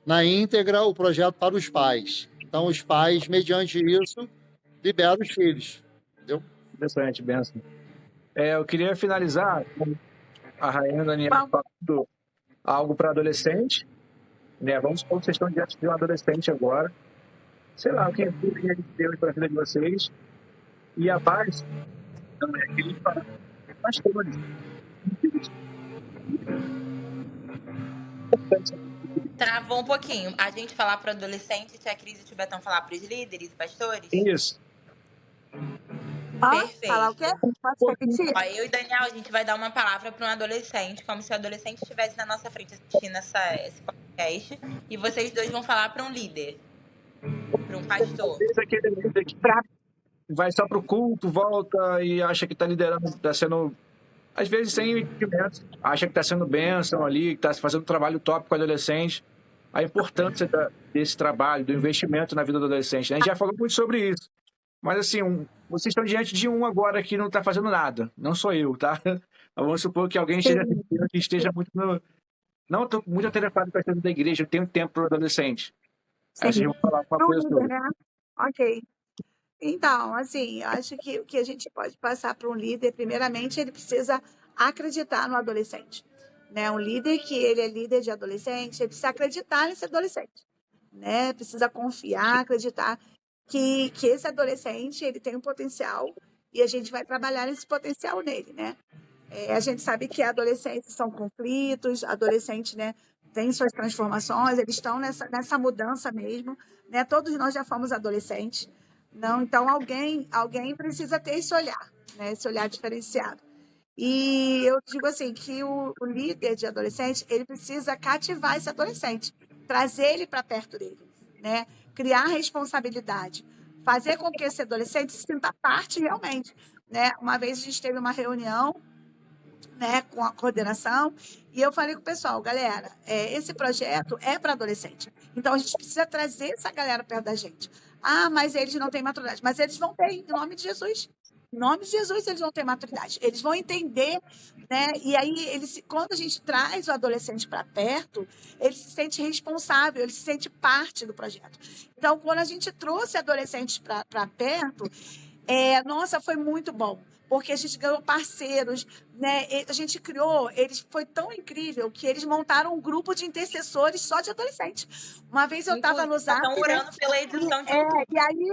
na íntegra, o projeto para os pais. Então, os pais, mediante isso, liberam os filhos, entendeu? Interessante, benção. Eu queria finalizar com a Rayane e Daniel falando algo para adolescente, né? Vamos supor que vocês estão diante de um adolescente agora. Sei lá, o que Deus para a vida de vocês. E a paz não é aquele pastores. Travou um pouquinho. A gente falar para adolescente, tia Cris e o tio Betão falar para os líderes, pastores? Isso. Perfeito. Falar o quê? Pode repetir? Ó, eu e Daniel, a gente vai dar uma palavra para um adolescente, como se o adolescente estivesse na nossa frente assistindo esse podcast. E vocês dois vão falar para um líder, para um pastor. Aquele líder que vai só pro culto, volta e acha que está liderando, está sendo, às vezes, sem entendimento. Acha que está sendo bênção ali, que está fazendo um trabalho top com o adolescente. A importância desse trabalho, do investimento na vida do adolescente. A gente já falou muito sobre isso. Mas, assim, vocês estão diante de um agora que não está fazendo nada. Não sou eu, tá? Vamos supor que alguém esteja muito não estou muito atarefado com a questão da igreja, eu tenho tempo para o adolescente. Aí vocês vão falar uma coisa sobre. Né? Ok. Então, assim, acho que o que a gente pode passar para um líder, primeiramente, ele precisa acreditar no adolescente. Né? Um líder que ele é líder de adolescente, ele precisa acreditar nesse adolescente. Né? Precisa confiar, acreditar que esse adolescente ele tem um potencial e a gente vai trabalhar esse potencial nele, né? A gente sabe que adolescentes são conflitos, adolescentes, né, têm suas transformações, eles estão nessa mudança mesmo, né? Todos nós já fomos adolescentes, não? Então alguém precisa ter esse olhar, né? Esse olhar diferenciado. E eu digo assim que o líder de adolescente ele precisa cativar esse adolescente, trazer ele para perto dele, né? Criar responsabilidade, fazer com que esse adolescente se sinta parte realmente, né? Uma vez a gente teve uma reunião, né, com a coordenação, e eu falei com o pessoal, galera, esse projeto é para adolescente, então a gente precisa trazer essa galera perto da gente. Ah, mas eles não têm maturidade, mas eles vão ter, em nome de Jesus. Em nome de Jesus, eles vão ter maturidade. Eles vão entender, né? E aí, quando a gente traz o adolescente para perto, ele se sente responsável, ele se sente parte do projeto. Então, quando a gente trouxe adolescentes para perto, nossa, foi muito bom. Porque a gente ganhou parceiros, né? A gente criou, foi tão incrível que eles montaram um grupo de intercessores só de adolescentes. Uma vez eu estava no Zap. Estão orando pela edição de e aí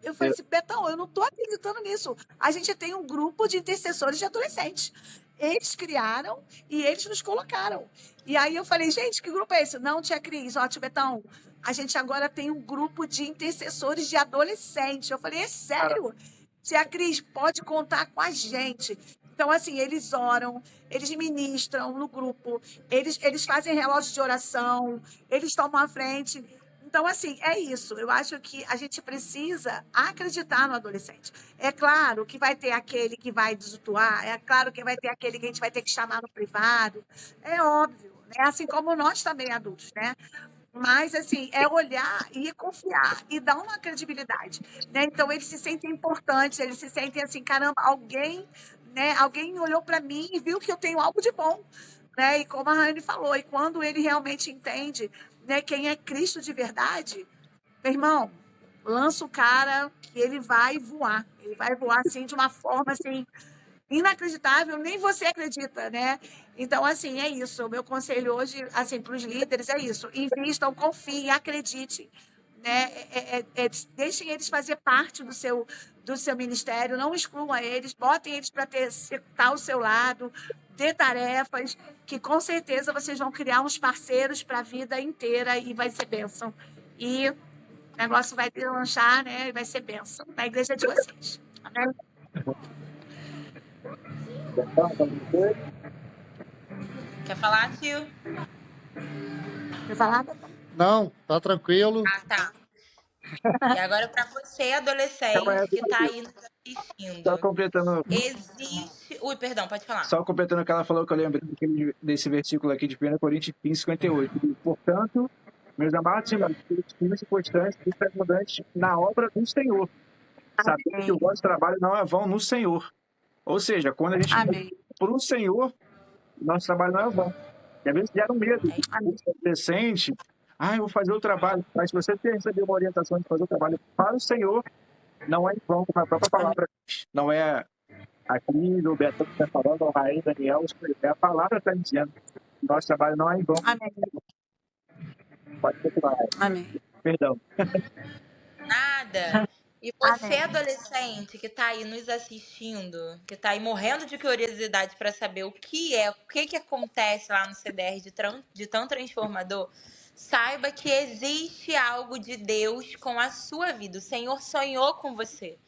eu falei assim, Betão, eu não estou acreditando nisso. A gente tem um grupo de intercessores de adolescentes. Eles criaram e eles nos colocaram. E aí eu falei, gente, que grupo é esse? Não, tia Cris, tio Betão, a gente agora tem um grupo de intercessores de adolescentes. Eu falei, é sério? Tia Cris, pode contar com a gente. Então, assim, eles oram, eles ministram no grupo, eles fazem relógio de oração, eles tomam a frente. Então, assim, é isso. Eu acho que a gente precisa acreditar no adolescente. É claro que vai ter aquele que vai desvirtuar, é claro que vai ter aquele que a gente vai ter que chamar no privado. É óbvio, né? Assim como nós também, adultos, né? Mas, assim, é olhar e confiar e dar uma credibilidade, né? Então, eles se sentem importantes, eles se sentem assim, caramba, alguém olhou para mim e viu que eu tenho algo de bom, né? E como a Rayane falou, e quando ele realmente entende, né, quem é Cristo de verdade, meu irmão, lança o cara que ele vai voar assim, de uma forma, assim, inacreditável, nem você acredita, né? Então, assim, é isso. O meu conselho hoje, assim, para os líderes é isso. Invistam, confiem, acreditem, né? Deixem eles fazer parte do seu ministério, não excluam eles, botem eles para estar ao seu lado, dê tarefas, que com certeza vocês vão criar uns parceiros para a vida inteira e vai ser bênção. E o negócio vai deslanchar, né? E vai ser bênção na igreja de vocês. Amém? Quer falar, tio? Quer falar? Não, tá tranquilo. Ah, tá. E agora para você, adolescente, que está aí nos assistindo. Só completando. Existe. Ui, perdão, pode falar. Só completando o que ela falou, que eu lembrei desse versículo aqui de 1 Coríntios 15, 58. Portanto, Meus amados irmãos, firmes e constantes e abundantes na obra do Senhor. Saber que o vosso trabalho não é vão no Senhor. Ou seja, quando a gente Amém. para o Senhor, nosso trabalho não é vão. E às vezes gera um medo. Amém. Adolescente, eu vou fazer o trabalho. Mas se você receber uma orientação de fazer o trabalho para o Senhor, não é em vão, como a própria palavra diz. Não é aqui no Betão que está falando, o Raí, Daniel, a palavra está dizendo. Nosso trabalho não é em vão. Amém. Pode continuar. Amém. Perdão. Nada. E você, Amém. adolescente, que está aí nos assistindo, que está aí morrendo de curiosidade para saber o que acontece lá no CDR de tão transformador, saiba que existe algo de Deus com a sua vida. O Senhor sonhou com você.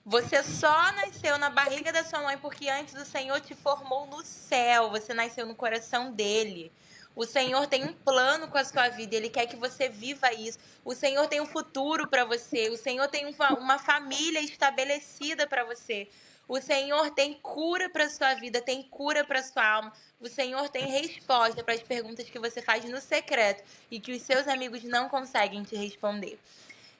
Você só nasceu na barriga da sua mãe porque antes o Senhor te formou no céu. Você nasceu no coração dele. O Senhor tem um plano com a sua vida. Ele quer que você viva isso. O Senhor tem um futuro para você. O Senhor tem uma família estabelecida para você. O Senhor tem cura para sua vida, tem cura para sua alma. O Senhor tem resposta para as perguntas que você faz no secreto e que os seus amigos não conseguem te responder.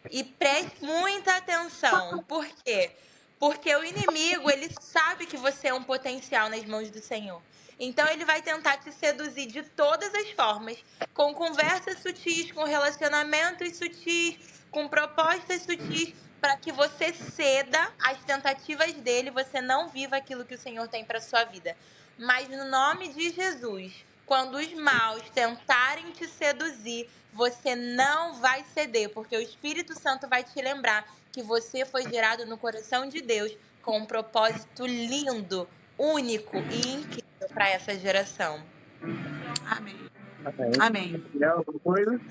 E preste muita atenção. Por quê? Porque o inimigo, ele sabe que você é um potencial nas mãos do Senhor. Então, ele vai tentar te seduzir de todas as formas, com conversas sutis, com relacionamentos sutis, com propostas sutis, para que você ceda às tentativas dele, você não viva aquilo que o Senhor tem para sua vida. Mas, no nome de Jesus, quando os maus tentarem te seduzir, você não vai ceder, porque o Espírito Santo vai te lembrar que você foi gerado no coração de Deus com um propósito lindo, único e incrível para essa geração. Amém. Amém. Amém. Alguma coisa?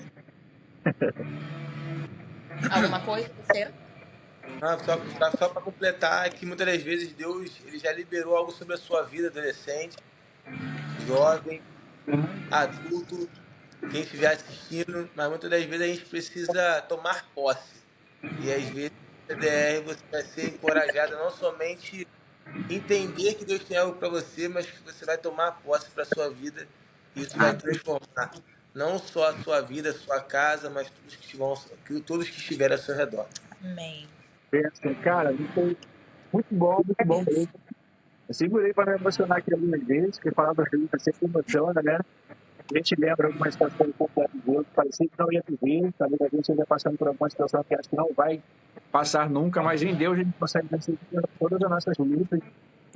Alguma coisa, você? Só para completar, é que muitas das vezes Deus ele já liberou algo sobre a sua vida, adolescente, jovem, adulto, quem estiver assistindo, mas muitas das vezes a gente precisa tomar posse. E às vezes no CDR você vai ser encorajado a não somente entender que Deus tem algo para você, mas que você vai tomar posse para a sua vida e isso vai transformar não só a sua vida, a sua casa, mas todos que estiverem ao seu redor. Amém. Pensa, cara, foi muito bom mesmo. Eu segurei para me emocionar aqui algumas vezes, porque a palavra bíblica sempre emociona, né? A gente lembra algumas situações que parecia que não ia viver, talvez a gente esteja passando por alguma situação que acho que não vai passar nunca, mas em Deus a gente consegue vencer todas as nossas lutas,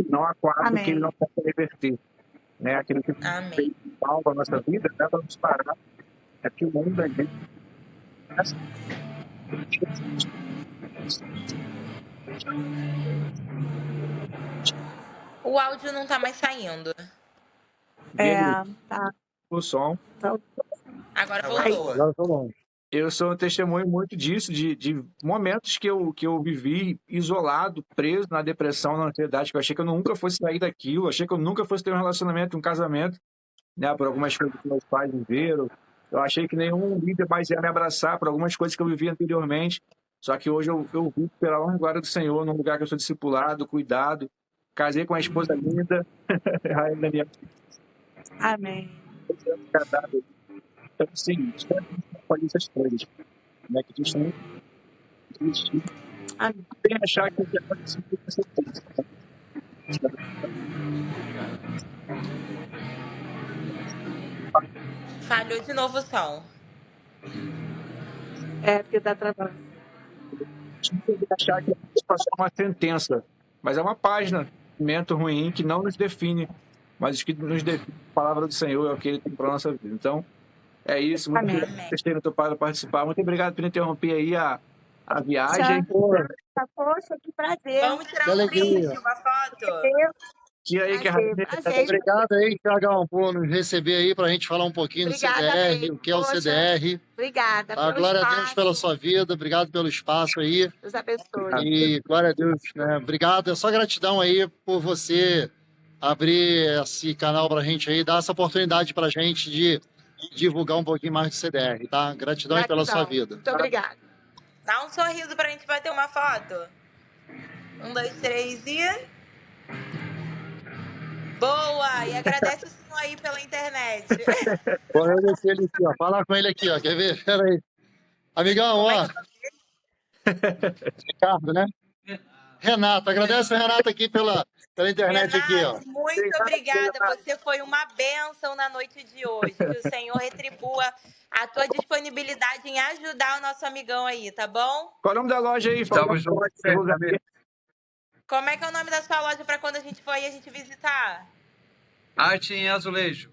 não há quadro que ele não possa reverter. Né? Aquilo que fez mal para a nossa vida, dá para nos parar. É que o mundo é gente. O áudio não tá mais saindo. Tá. O som. Agora voltou. Agora tá bom. Eu sou um testemunho muito disso, de momentos que eu vivi isolado, preso na depressão, na ansiedade, que eu achei que eu nunca fosse sair daquilo, achei que eu nunca fosse ter um relacionamento, um casamento, né, por algumas coisas que meus pais viveram. Eu achei que nenhum líder mais ia me abraçar por algumas coisas que eu vivi anteriormente. Só que hoje eu vivo pela honra e glória do Senhor, num lugar que eu sou discipulado, cuidado. Casei com uma esposa linda. Amém. Então, sim, pode essas coisas. Né, que a gente não desistir. Sem achar que o que aconteceu com certeza. Falhou de novo o som. Porque tá travando. Achar que a gente passou uma sentença, mas é uma página, um momento ruim que não nos define, mas o que nos define a palavra do Senhor é o que Ele tem para a nossa vida. Então, é isso. Muito obrigado por vocês terem topado participar. Muito obrigado por interromper aí a viagem. Poxa, que prazer. Vamos tirar um print, uma foto. E aí, Obrigado aí, Thiagão, por nos receber aí para a gente falar um pouquinho do CDR, o que é o CDR. Obrigada. Glória a Deus pela sua vida, obrigado pelo espaço aí. Deus abençoe. E glória a Deus, né? Obrigado, é só gratidão aí por você abrir esse canal para a gente aí, dar essa oportunidade para a gente de divulgar um pouquinho mais do CDR, tá? Gratidão aí pela sua vida. Muito obrigada. Dá um sorriso pra gente bater uma foto. 1, 2, 3 e... Boa! E agradece o senhor aí pela internet. Vou agradecer ele aqui, ó. Falar com ele aqui, ó. Quer ver? Pera aí. Amigão, Como é ó. que Ricardo, né? Renato. Agradece o Renato aqui pela internet aqui, ó. Renato, muito obrigada. Você foi uma bênção na noite de hoje. Que o Senhor retribua a tua disponibilidade em ajudar o nosso amigão aí, tá bom? Qual é o nome da loja aí? Tamo junto sempre, amigo. Como é que é o nome da sua loja para quando a gente for aí a gente visitar? Arte em azulejo.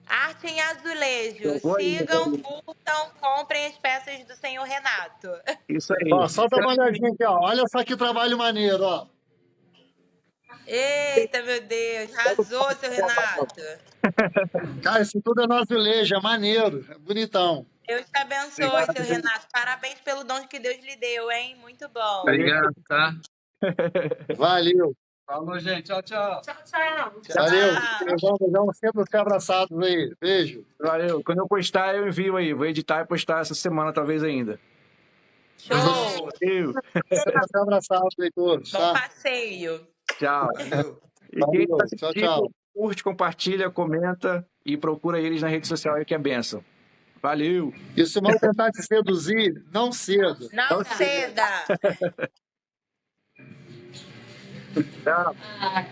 Arte em Azulejo. Eu vou aí, Sigam, curtam, comprem as peças do Senhor Renato. Isso aí. Ó, só dá uma olhadinha aqui, ó. Olha só que trabalho maneiro, ó. Eita, meu Deus. Arrasou, seu Renato. Cara, isso tudo é no azulejo, é maneiro, é bonitão. Deus te abençoe, seu Renato. Parabéns pelo dom que Deus lhe deu, hein? Muito bom. Obrigado, tá? Valeu. Falou, gente. Tchau, tchau. Valeu. Tchau. Beijão, sempre ser abraçados aí. Beijo. Valeu. Quando eu postar, eu envio aí. Vou editar e postar essa semana, talvez ainda. Show. Valeu. Sempre ser abraçados aí todos, Bom tá? passeio. Tchau. Valeu. E quem Valeu. tá Tchau, assistindo, tchau. curte, compartilha, comenta e procura eles na rede social aí que é benção. Valeu. E se o mal tentar te seduzir, não cedo. Não ceda. Tchau. Ah.